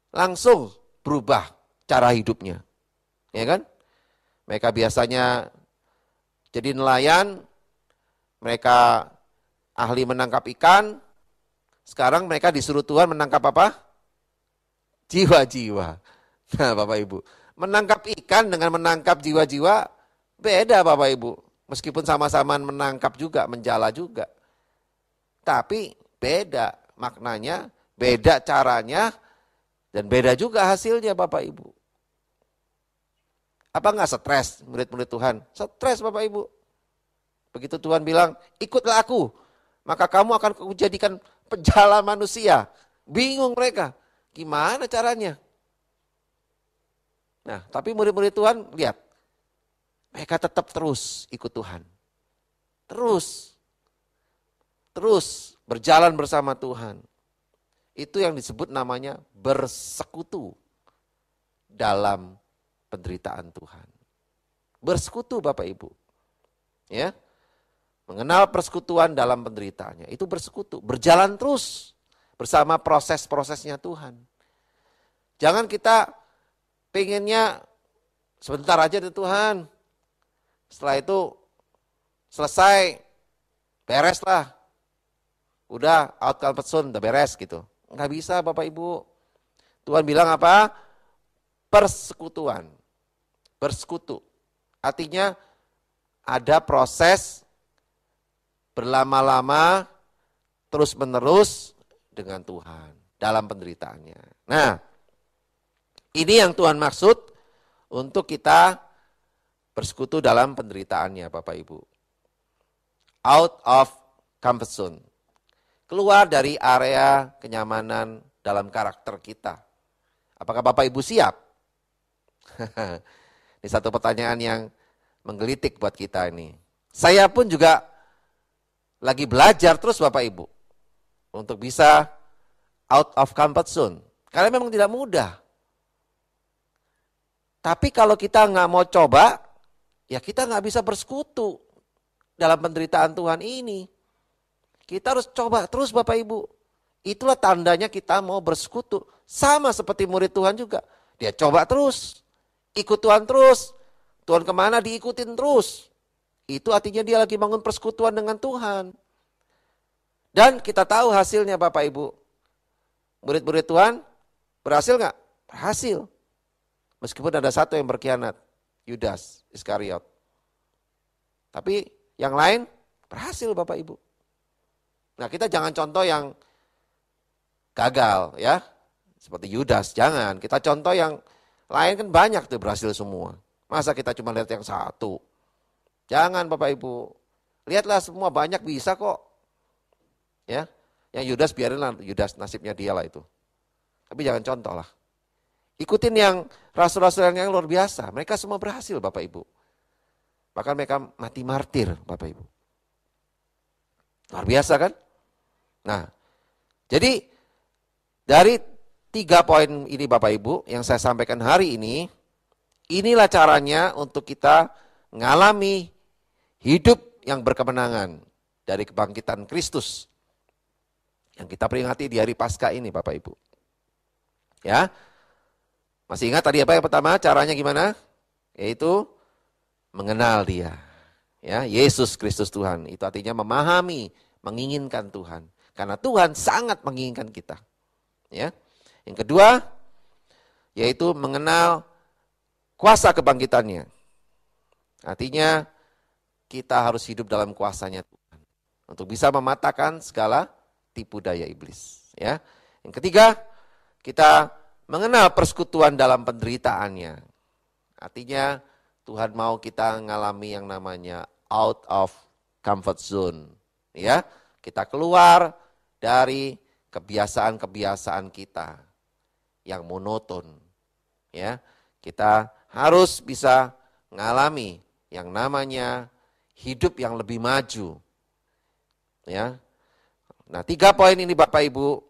langsung berubah cara hidupnya. Ya kan? Mereka biasanya jadi nelayan, mereka ahli menangkap ikan, sekarang mereka disuruh Tuhan menangkap apa? Jiwa-jiwa. Nah Bapak Ibu, menangkap ikan dengan menangkap jiwa-jiwa beda Bapak Ibu. Meskipun sama-sama menangkap juga, menjala juga. Tapi beda maknanya, beda caranya, dan beda juga hasilnya Bapak Ibu. Apa enggak stres murid-murid Tuhan? Stres Bapak Ibu. Begitu Tuhan bilang, ikutlah aku, maka kamu akan kujadikan penjala manusia. Bingung mereka, gimana caranya? Nah, tapi murid-murid Tuhan, lihat, mereka tetap terus ikut Tuhan. Terus berjalan bersama Tuhan. Itu yang disebut namanya bersekutu dalam penderitaan Tuhan. Bersekutu Bapak Ibu. Ya. Mengenal persekutuan dalam penderitaannya. Itu bersekutu, berjalan terus bersama proses-prosesnya Tuhan. Jangan kita pengennya sebentar aja deh Tuhan. Setelah itu selesai, beres lah. Udah out comfort zone, udah beres gitu. Enggak bisa Bapak Ibu. Tuhan bilang apa? Persekutuan. Bersekutu. Artinya ada proses berlama-lama terus-menerus dengan Tuhan dalam penderitaannya. Nah, ini yang Tuhan maksud untuk kita bersekutu dalam penderitaannya Bapak Ibu. Out of comfort zone. Keluar dari area kenyamanan dalam karakter kita. Apakah Bapak Ibu siap? Ini satu pertanyaan yang menggelitik buat kita ini. Saya pun juga lagi belajar terus Bapak Ibu. Untuk bisa out of comfort zone. Karena memang tidak mudah. Tapi kalau kita nggak mau coba, ya kita nggak bisa bersekutu dalam penderitaan Tuhan ini. Kita harus coba terus Bapak Ibu. Itulah tandanya kita mau bersekutu. Sama seperti murid Tuhan juga. Dia coba terus. Ikut Tuhan terus. Tuhan kemana diikutin terus. Itu artinya dia lagi bangun persekutuan dengan Tuhan. Dan kita tahu hasilnya Bapak Ibu. Murid-murid Tuhan berhasil nggak? Berhasil. Meskipun ada satu yang berkhianat. Yudas Iskariot. Tapi yang lain berhasil Bapak Ibu. Nah kita jangan contoh yang gagal ya. Seperti Yudas, jangan. Kita contoh yang lain kan banyak tuh berhasil semua. Masa kita cuma lihat yang satu? Jangan Bapak Ibu. Lihatlah semua banyak bisa kok. Ya, yang Yudas biarinlah Yudas nasibnya dia lah itu. Tapi jangan contoh lah. Ikutin yang rasul-rasul yang luar biasa. Mereka semua berhasil Bapak Ibu. Bahkan mereka mati martir Bapak Ibu. Luar biasa kan? Nah, jadi dari 3 poin ini Bapak Ibu yang saya sampaikan hari ini, inilah caranya untuk kita mengalami hidup yang berkemenangan dari kebangkitan Kristus. Yang kita peringati di hari Paskah ini Bapak Ibu. Ya. Masih ingat tadi apa yang pertama? Caranya gimana? Yaitu mengenal Dia. Ya, Yesus Kristus Tuhan. Itu artinya memahami, menginginkan Tuhan. Karena Tuhan sangat menginginkan kita. Ya. Yang kedua, yaitu mengenal kuasa kebangkitannya. Artinya kita harus hidup dalam kuasanya Tuhan. Untuk bisa mematahkan segala tipu daya iblis. Ya. Yang ketiga, kita mengenal persekutuan dalam penderitaannya. Artinya Tuhan mau kita mengalami yang namanya out of comfort zone. Ya, kita keluar dari kebiasaan-kebiasaan kita yang monoton. Ya, kita harus bisa mengalami yang namanya hidup yang lebih maju. Ya. Nah, 3 poin ini Bapak Ibu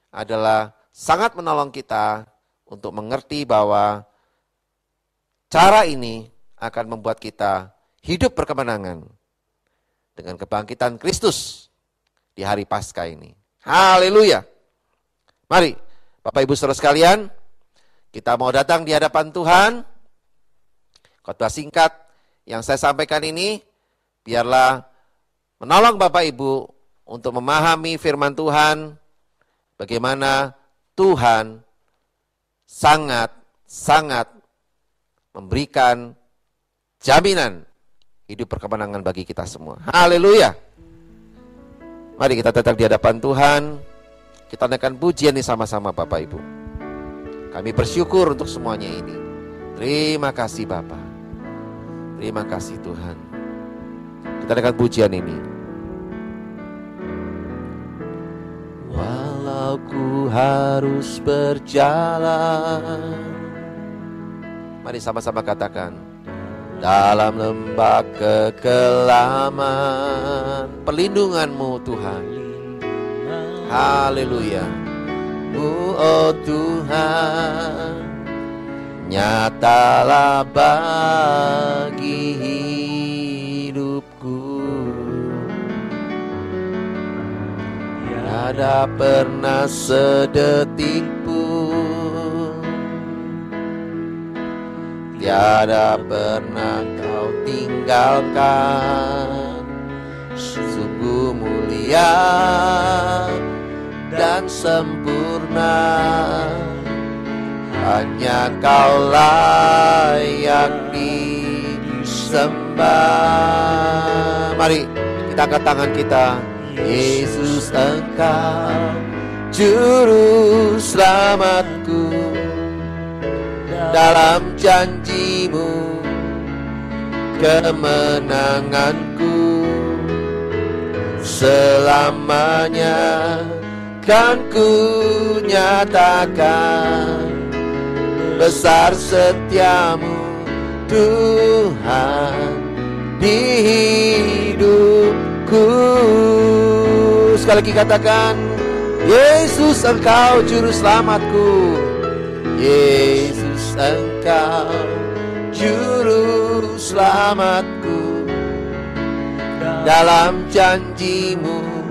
adalah sangat menolong kita untuk mengerti bahwa cara ini akan membuat kita hidup berkemenangan dengan kebangkitan Kristus di hari Paskah ini. Haleluya. Mari Bapak Ibu Saudara sekalian, kita mau datang di hadapan Tuhan. Khotbah singkat yang saya sampaikan ini biarlah menolong Bapak Ibu untuk memahami firman Tuhan, bagaimana Tuhan sangat memberikan jaminan hidup berkemenangan bagi kita semua. Haleluya. Mari kita datang di hadapan Tuhan. Kita naikkan pujian ini sama-sama Bapak Ibu. Kami bersyukur untuk semuanya ini. Terima kasih Bapa. Terima kasih Tuhan. Kita naikkan pujian ini. Walau ku harus berjalan, mari sama-sama katakan, dalam lembah kekelaman, perlindungan-Mu Tuhan. Haleluya. Oh Tuhan, nyatalah bagi hidupku. Tiada pernah sedetik pun, tiada pernah Kau tinggalkan. Sungguh mulia dan sempurna, hanya Kau layak disembah. Mari kita angkat tangan kita. Yesus, Engkau juru selamatku, dalam janji-Mu kemenanganku, selamanya kan ku nyatakan besar setia-Mu Tuhan di hidupku. Sekali lagi katakan, Yesus Engkau juru selamatku. Yesus Engkau juru selamatku, dalam janji-Mu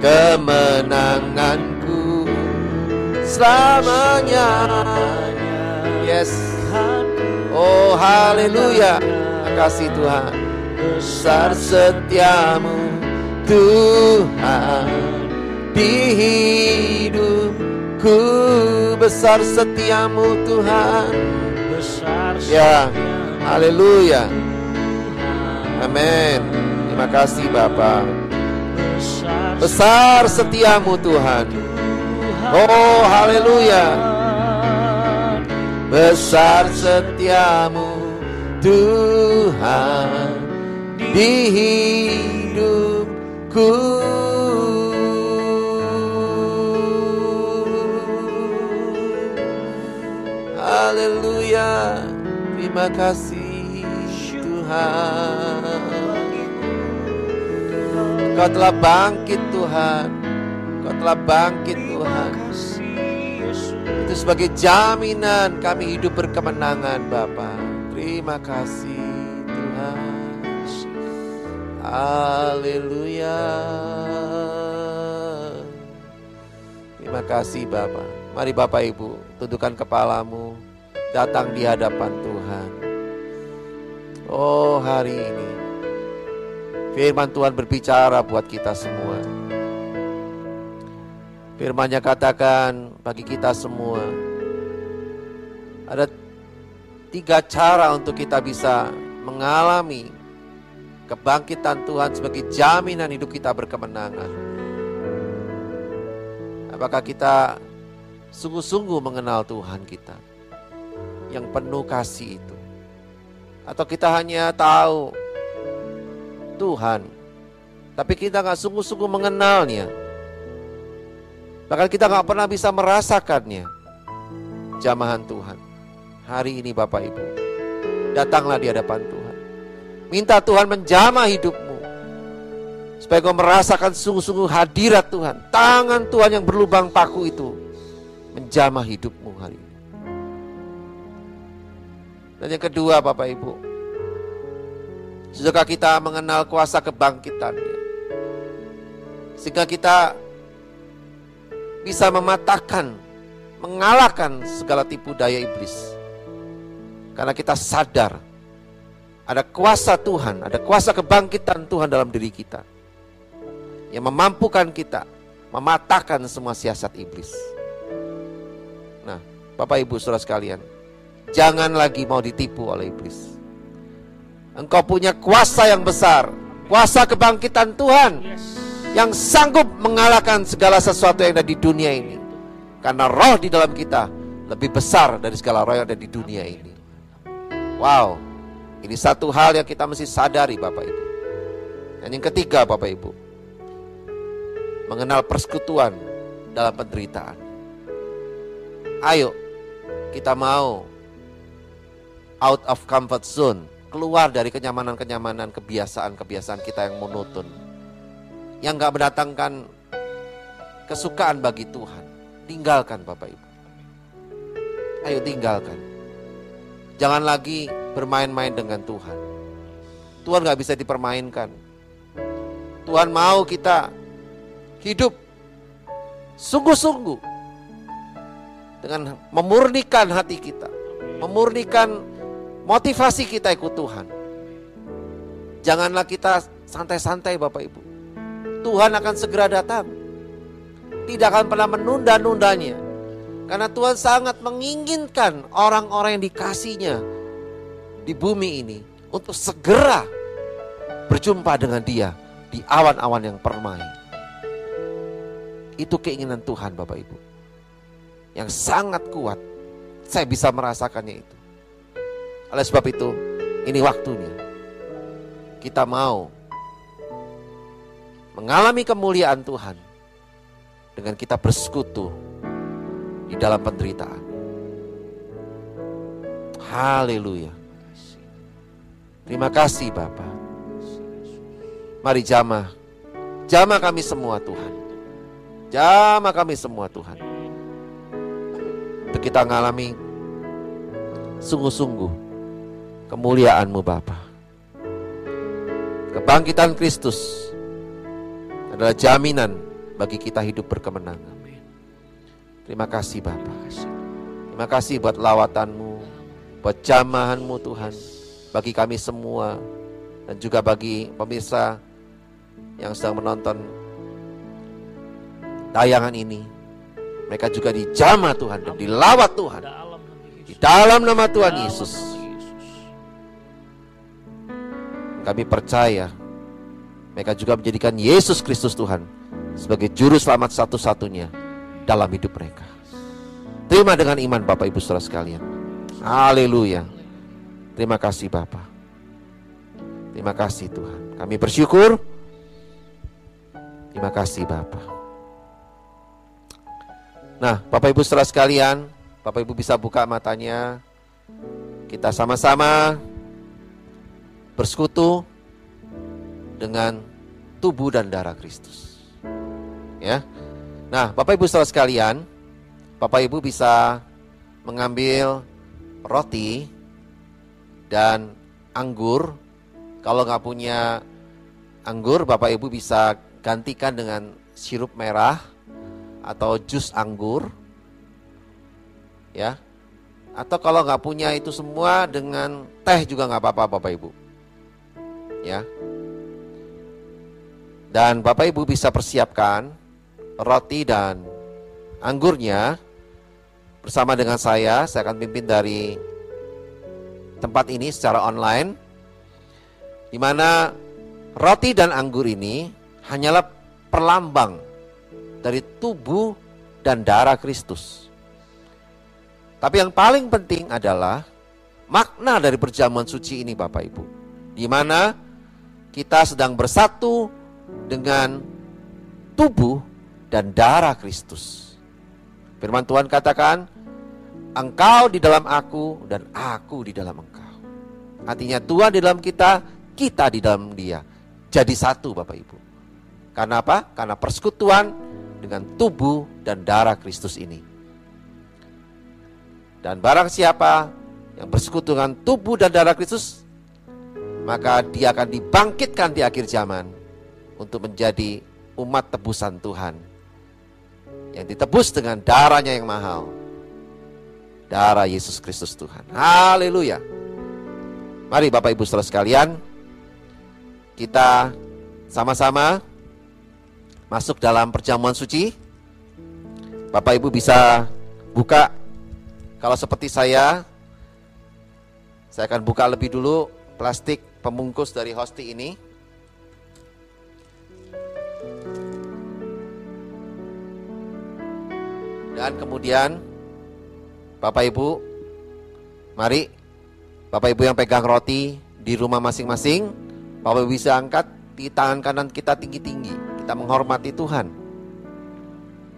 kemenanganku, selamanya. Yes. Oh haleluya. Terima kasih Tuhan. Besar setia-Mu Tuhan di hidupku, besar setia-Mu Tuhan. Ya, haleluya. Amin. Terima kasih Bapa. Besar setia-Mu Tuhan. Oh haleluya. Besar setia-Mu Tuhan di hidupku. Haleluya. Terima kasih Tuhan. Kau telah bangkit Tuhan. Kau telah bangkit Tuhan. Itu sebagai jaminan kami hidup berkemenangan Bapa. Terima kasih Tuhan. Haleluya. Terima kasih Bapa. Mari Bapak Ibu, tundukkan kepalamu, datang di hadapan Tuhan. Oh hari ini firman Tuhan berbicara buat kita semua. Firman-Nya katakan bagi kita semua, ada 3 cara untuk kita bisa mengalami kebangkitan Tuhan sebagai jaminan hidup kita berkemenangan. Apakah kita sungguh-sungguh mengenal Tuhan kita yang penuh kasih itu? Atau kita hanya tahu Tuhan, tapi kita gak sungguh-sungguh mengenalnya. Bahkan kita gak pernah bisa merasakannya. Jamahan Tuhan, hari ini Bapak Ibu, datanglah di hadapan Tuhan. Minta Tuhan menjamah hidupmu, supaya kau merasakan sungguh-sungguh hadirat Tuhan. Tangan Tuhan yang berlubang paku itu menjamah hidupmu hari ini. Dan yang kedua Bapak Ibu, sudahkah kita mengenal kuasa kebangkitannya, sehingga kita bisa mematahkan, mengalahkan segala tipu daya iblis. Karena kita sadar ada kuasa Tuhan, ada kuasa kebangkitan Tuhan dalam diri kita, yang memampukan kita mematahkan semua siasat iblis. Nah, Bapak Ibu Saudara sekalian, jangan lagi mau ditipu oleh iblis. Engkau punya kuasa yang besar, kuasa kebangkitan Tuhan, yang sanggup mengalahkan segala sesuatu yang ada di dunia ini. Karena roh di dalam kita lebih besar dari segala roh yang ada di dunia ini. Wow, ini satu hal yang kita mesti sadari Bapak Ibu. Dan yang ketiga Bapak Ibu, mengenal persekutuan dalam penderitaan. Ayo, kita mau out of comfort zone, keluar dari kenyamanan-kenyamanan, kebiasaan-kebiasaan kita yang monoton, yang gak mendatangkan kesukaan bagi Tuhan. Tinggalkan Bapak Ibu. Ayo tinggalkan. Jangan lagi bermain-main dengan Tuhan. Tuhan gak bisa dipermainkan. Tuhan mau kita hidup sungguh-sungguh dengan memurnikan hati kita, memurnikan motivasi kita ikut Tuhan. Janganlah kita santai-santai Bapak Ibu. Tuhan akan segera datang. Tidak akan pernah menunda-nundanya. Karena Tuhan sangat menginginkan orang-orang yang dikasihinya di bumi ini untuk segera berjumpa dengan Dia di awan-awan yang permai. Itu keinginan Tuhan Bapak Ibu, yang sangat kuat. Saya bisa merasakannya itu. Oleh sebab itu, ini waktunya kita mau mengalami kemuliaan Tuhan dengan kita bersekutu di dalam penderitaan. Haleluya. Terima kasih Bapa. Mari jamah kami semua Tuhan. Jamah kami semua Tuhan, untuk kita mengalami sungguh-sungguh kemuliaan-Mu Bapa. Kebangkitan Kristus adalah jaminan bagi kita hidup berkemenangan. Terima kasih Bapa. Terima kasih buat lawatan-Mu, buat jamahan-Mu Tuhan, bagi kami semua, dan juga bagi pemirsa yang sedang menonton tayangan ini. Mereka juga dijamah Tuhan dan dilawat Tuhan di dalam nama Tuhan Yesus. Kami percaya mereka juga menjadikan Yesus Kristus Tuhan sebagai juru selamat satu-satunya dalam hidup mereka. Terima dengan iman Bapak Ibu Saudara sekalian. Haleluya. Terima kasih Bapa. Terima kasih Tuhan. Kami bersyukur. Terima kasih Bapa. Nah, Bapak Ibu Saudara sekalian, Bapak Ibu bisa buka matanya. Kita sama-sama bersekutu dengan tubuh dan darah Kristus. Ya. Nah, Bapak Ibu Saudara sekalian, Bapak Ibu bisa mengambil roti dan anggur. Kalau nggak punya anggur, Bapak Ibu bisa gantikan dengan sirup merah atau jus anggur, ya. Atau kalau nggak punya itu semua, dengan teh juga nggak apa-apa Bapak Ibu, ya. Dan Bapak Ibu bisa persiapkan roti dan anggurnya bersama dengan saya akan pimpin dari tempat ini secara online, di mana roti dan anggur ini hanyalah perlambang dari tubuh dan darah Kristus. Tapi yang paling penting adalah makna dari perjamuan suci ini, Bapak Ibu, di mana kita sedang bersatu dengan tubuh dan darah Kristus. Firman Tuhan katakan, engkau di dalam aku dan aku di dalam engkau. Artinya Tuhan di dalam kita, kita di dalam Dia. Jadi satu, Bapak Ibu. Karena apa? Karena persekutuan dengan tubuh dan darah Kristus ini. Dan barang siapa yang bersekutu dengan tubuh dan darah Kristus, maka dia akan dibangkitkan di akhir zaman untuk menjadi umat tebusan Tuhan, yang ditebus dengan darahnya yang mahal, darah Yesus Kristus Tuhan. Haleluya. Mari Bapak Ibu saudara sekalian, kita sama-sama masuk dalam perjamuan suci. Bapak Ibu bisa buka. Kalau seperti saya akan buka lebih dulu plastik pembungkus dari hosti ini. Dan kemudian Bapak Ibu, mari Bapak Ibu yang pegang roti di rumah masing-masing, Bapak Ibu bisa angkat di tangan kanan kita tinggi-tinggi. Kita menghormati Tuhan,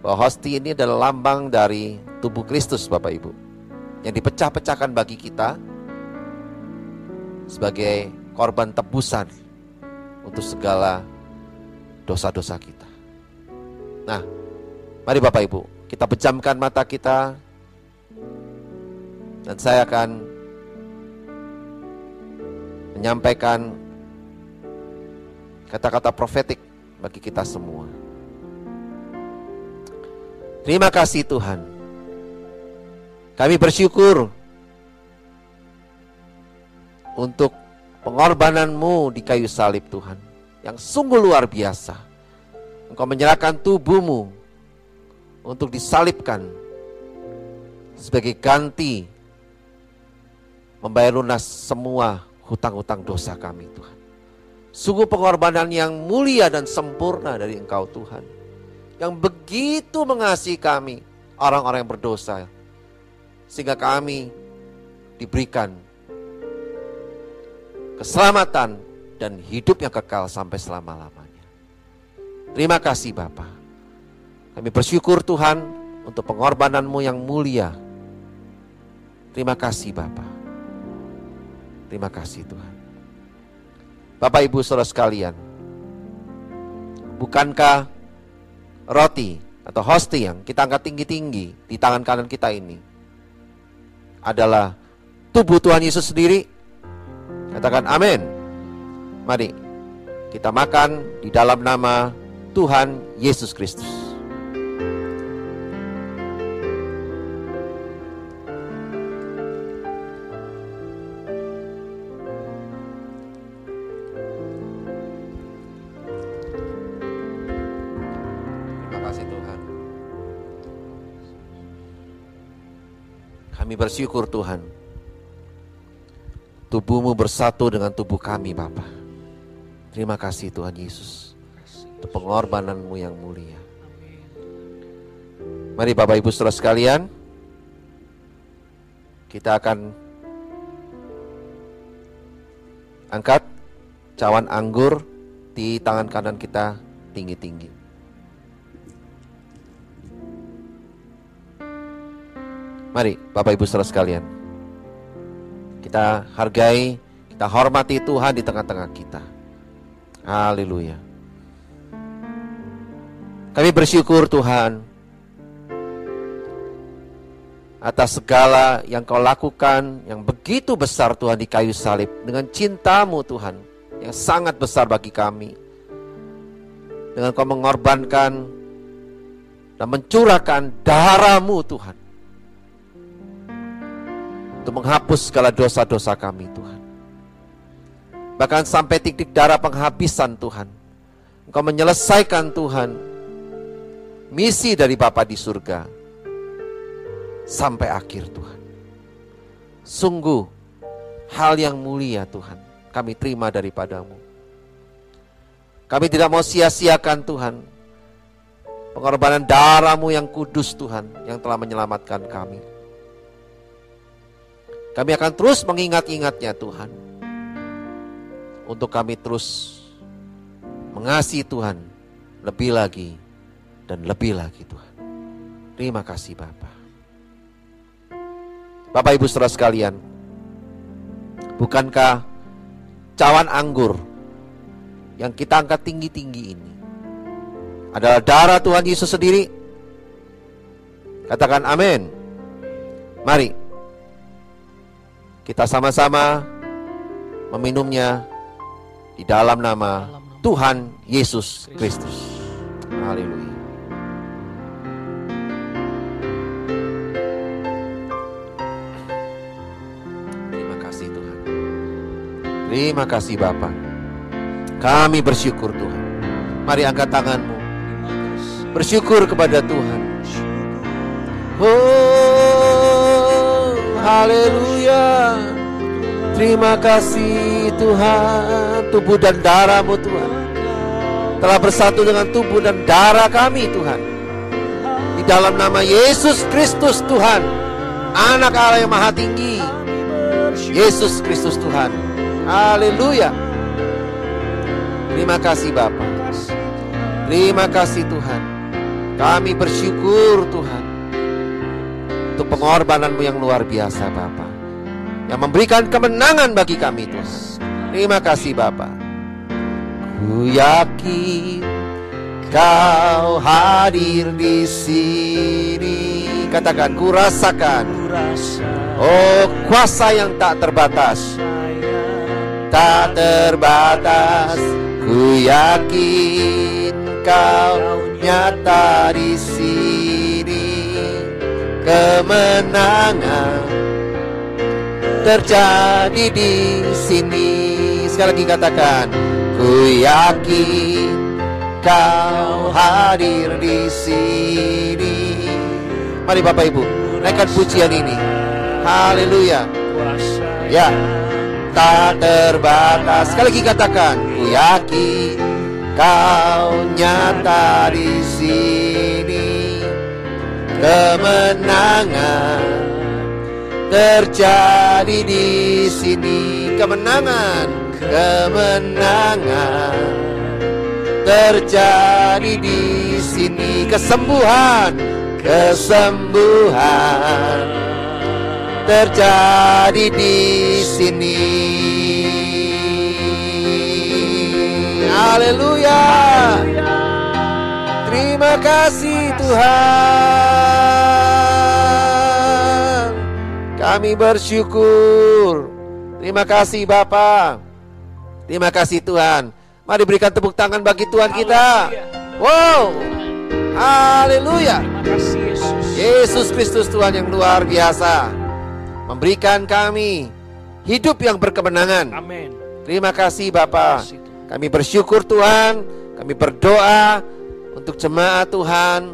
bahwa hosti ini adalah lambang dari tubuh Kristus, Bapak Ibu, yang dipecah-pecahkan bagi kita sebagai korban tebusan untuk segala dosa-dosa kita. Nah, mari Bapak Ibu, kita pejamkan mata kita, dan saya akan menyampaikan kata-kata profetik bagi kita semua. Terima kasih Tuhan. Kami bersyukur untuk pengorbanan-Mu di kayu salib Tuhan, yang sungguh luar biasa. Engkau menyerahkan tubuh-Mu untuk disalibkan sebagai ganti membayar lunas semua hutang-hutang dosa kami Tuhan. Sungguh pengorbanan yang mulia dan sempurna dari Engkau Tuhan, yang begitu mengasihi kami orang-orang yang berdosa, sehingga kami diberikan keselamatan dan hidup yang kekal sampai selama-lamanya. Terima kasih Bapa. Kami bersyukur Tuhan untuk pengorbanan-Mu yang mulia. Terima kasih Bapa. Terima kasih Tuhan. Bapak Ibu saudara sekalian, bukankah roti atau hosti yang kita angkat tinggi-tinggi di tangan kanan kita ini adalah tubuh Tuhan Yesus sendiri? Katakan amin. Mari kita makan di dalam nama Tuhan Yesus Kristus. Terima kasih Tuhan. Kami bersyukur Tuhan, tubuh-Mu bersatu dengan tubuh kami Bapa. Terima kasih Tuhan Yesus untuk pengorbanan-Mu yang mulia. Mari Bapak Ibu saudara sekalian, kita akan angkat cawan anggur di tangan kanan kita tinggi-tinggi. Mari Bapak Ibu saudara sekalian, kita hargai, kita hormati Tuhan di tengah-tengah kita. Haleluya. Kami bersyukur Tuhan atas segala yang Kau lakukan yang begitu besar Tuhan di kayu salib, dengan cinta-Mu Tuhan yang sangat besar bagi kami, dengan Kau mengorbankan dan mencurahkan darah-Mu Tuhan untuk menghapus segala dosa-dosa kami Tuhan. Bahkan sampai titik darah penghabisan Tuhan, Engkau menyelesaikan Tuhan misi dari Bapa di surga, sampai akhir Tuhan. Sungguh hal yang mulia Tuhan kami terima daripada-Mu. Kami tidak mau sia-siakan Tuhan pengorbanan darah-Mu yang kudus Tuhan, yang telah menyelamatkan kami. Kami akan terus mengingat-ingatnya Tuhan, untuk kami terus mengasihi Tuhan lebih lagi dan lebih lagi Tuhan. Terima kasih Bapa. Bapak Ibu saudara sekalian, bukankah cawan anggur yang kita angkat tinggi-tinggi ini adalah darah Tuhan Yesus sendiri? Katakan amin. Mari kita sama-sama meminumnya di dalam nama Tuhan Yesus Kristus. Haleluya. Terima kasih Tuhan. Terima kasih Bapa. Kami bersyukur Tuhan. Mari angkat tanganmu. Bersyukur kepada Tuhan. Oh, haleluya. Terima kasih Tuhan. Tubuh dan darah-Mu Tuhan telah bersatu dengan tubuh dan darah kami Tuhan. Di dalam nama Yesus Kristus Tuhan, Anak Allah yang Maha Tinggi. Yesus Kristus Tuhan. Haleluya. Terima kasih Bapa. Terima kasih Tuhan. Kami bersyukur Tuhan untuk pengorbanan-Mu yang luar biasa Bapa, yang memberikan kemenangan bagi kami Tuhan. Terima kasih Bapa. Ku yakin Kau hadir di sini. Katakan, ku rasakan. Oh, kuasa yang tak terbatas. Tak terbatas. Ku yakin Kau nyata di sini. Kemenangan terjadi di sini. Sekali lagi katakan, ku yakin Kau hadir di sini. Mari Bapak Ibu, naikkan pujian ini. Haleluya. Ya, tak terbatas. Sekali lagi katakan, ku yakin Kau nyata di sini. Kemenangan terjadi di sini. Kemenangan, kemenangan terjadi di sini. Kesembuhan, kesembuhan terjadi di sini. Haleluya. Terima kasih Tuhan. Kami bersyukur. Terima kasih Bapa. Terima kasih Tuhan. Mari berikan tepuk tangan bagi Tuhan kita. Wow. Haleluya. Terima kasih Yesus. Yesus Kristus Tuhan yang luar biasa, memberikan kami hidup yang berkemenangan. Amin. Terima kasih Bapa. Kami bersyukur Tuhan. Kami berdoa untuk jemaat Tuhan,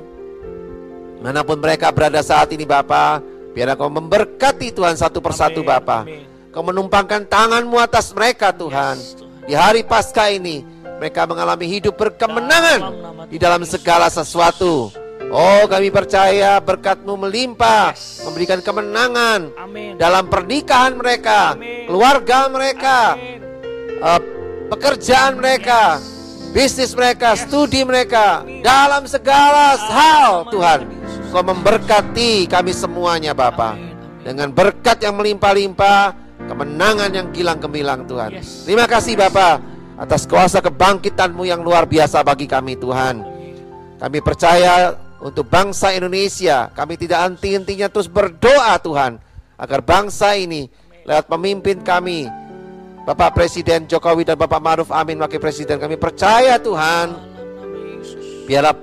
manapun mereka berada saat ini Bapa. Biar Kau memberkati Tuhan satu persatu Bapa. Kau menumpangkan tangan-Mu atas mereka Tuhan. Di hari Paskah ini mereka mengalami hidup berkemenangan di dalam segala sesuatu. Oh, kami percaya berkat-Mu melimpah, memberikan kemenangan dalam pernikahan mereka, keluarga mereka, pekerjaan mereka, bisnis mereka, studi mereka, dalam segala hal Tuhan. Kau memberkati kami semuanya Bapa, dengan berkat yang melimpah-limpah, kemenangan yang gilang gemilang Tuhan. Terima kasih Bapa atas kuasa kebangkitan-Mu yang luar biasa bagi kami Tuhan. Kami percaya untuk bangsa Indonesia, kami tidak henti-hentinya terus berdoa Tuhan, agar bangsa ini lewat pemimpin kami Bapak Presiden Jokowi dan Bapak Ma'ruf Amin Wakil Presiden, kami percaya Tuhan, biarlah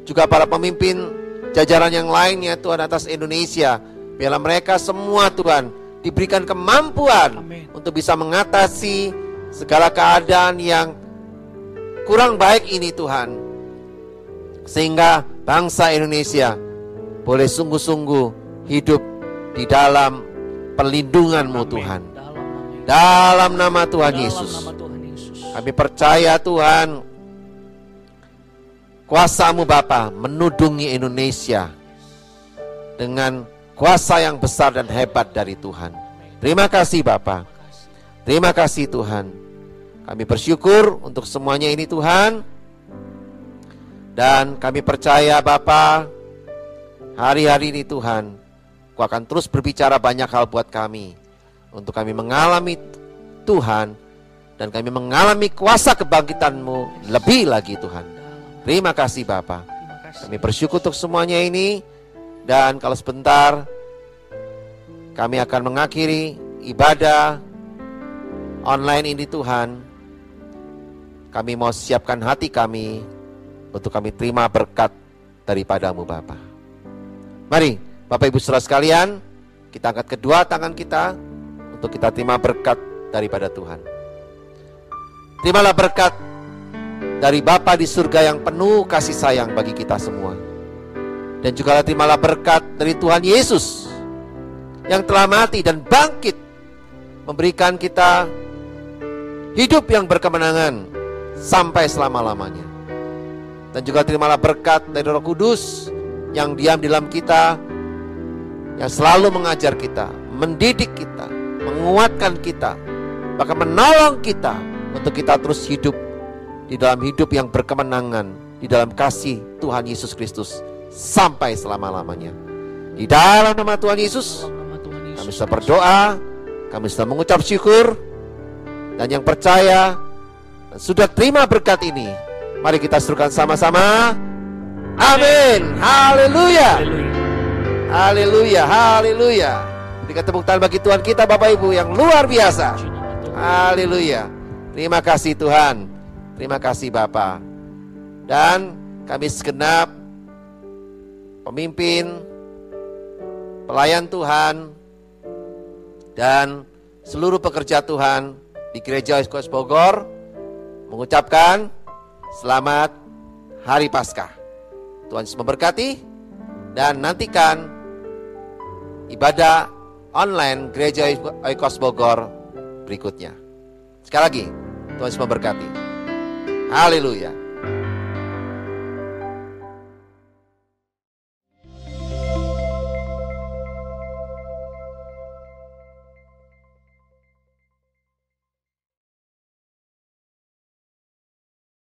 juga para pemimpin jajaran yang lainnya Tuhan atas Indonesia, biarlah mereka semua Tuhan diberikan kemampuan untuk bisa mengatasi segala keadaan yang kurang baik ini Tuhan, sehingga bangsa Indonesia boleh sungguh-sungguh hidup di dalam perlindungan-Mu Tuhan. Dalam nama Yesus. Dalam nama Tuhan Dalam Yesus. nama Tuhan Yesus. Kami percaya Tuhan, kuasa-Mu Bapa menudungi Indonesia dengan kuasa yang besar dan hebat dari Tuhan. Terima kasih Bapa. Terima kasih Tuhan. Kami bersyukur untuk semuanya ini Tuhan. Dan kami percaya Bapa, hari-hari ini Tuhan, Kau akan terus berbicara banyak hal buat kami, untuk kami mengalami Tuhan, dan kami mengalami kuasa kebangkitan-Mu lebih lagi Tuhan. Terima kasih Bapa. Kami bersyukur untuk semuanya ini. Dan kalau sebentar kami akan mengakhiri ibadah online ini Tuhan, kami mau siapkan hati kami untuk kami terima berkat daripada-Mu Bapa. Mari Bapak Ibu Saudara sekalian, kita angkat kedua tangan kita untuk kita terima berkat daripada Tuhan. Terimalah berkat dari Bapa di surga yang penuh kasih sayang bagi kita semua. Dan juga terimalah berkat dari Tuhan Yesus yang telah mati dan bangkit, memberikan kita hidup yang berkemenangan sampai selama-lamanya. Dan juga terimalah berkat dari Roh Kudus yang diam di dalam kita, yang selalu mengajar kita, mendidik kita, menguatkan kita, bahkan menolong kita untuk kita terus hidup di dalam hidup yang berkemenangan, di dalam kasih Tuhan Yesus Kristus sampai selama-lamanya. Di dalam nama Tuhan Yesus, kami sudah berdoa, kami sudah mengucap syukur, dan yang percaya dan sudah terima berkat ini, mari kita serukan sama-sama. Amin. Haleluya. Haleluya. Haleluya. Berikan tepuk tangan bagi Tuhan kita Bapak Ibu yang luar biasa. Haleluya. Terima kasih Tuhan. Terima kasih Bapa. Dan kami segenap pemimpin, pelayan Tuhan, dan seluruh pekerja Tuhan di Gereja Oikos Bogor mengucapkan selamat Hari Paskah. Tuhan Yesus memberkati, dan nantikan ibadah online Gereja Oikos Bogor berikutnya. Sekali lagi, Tuhan Yesus memberkati. Haleluya.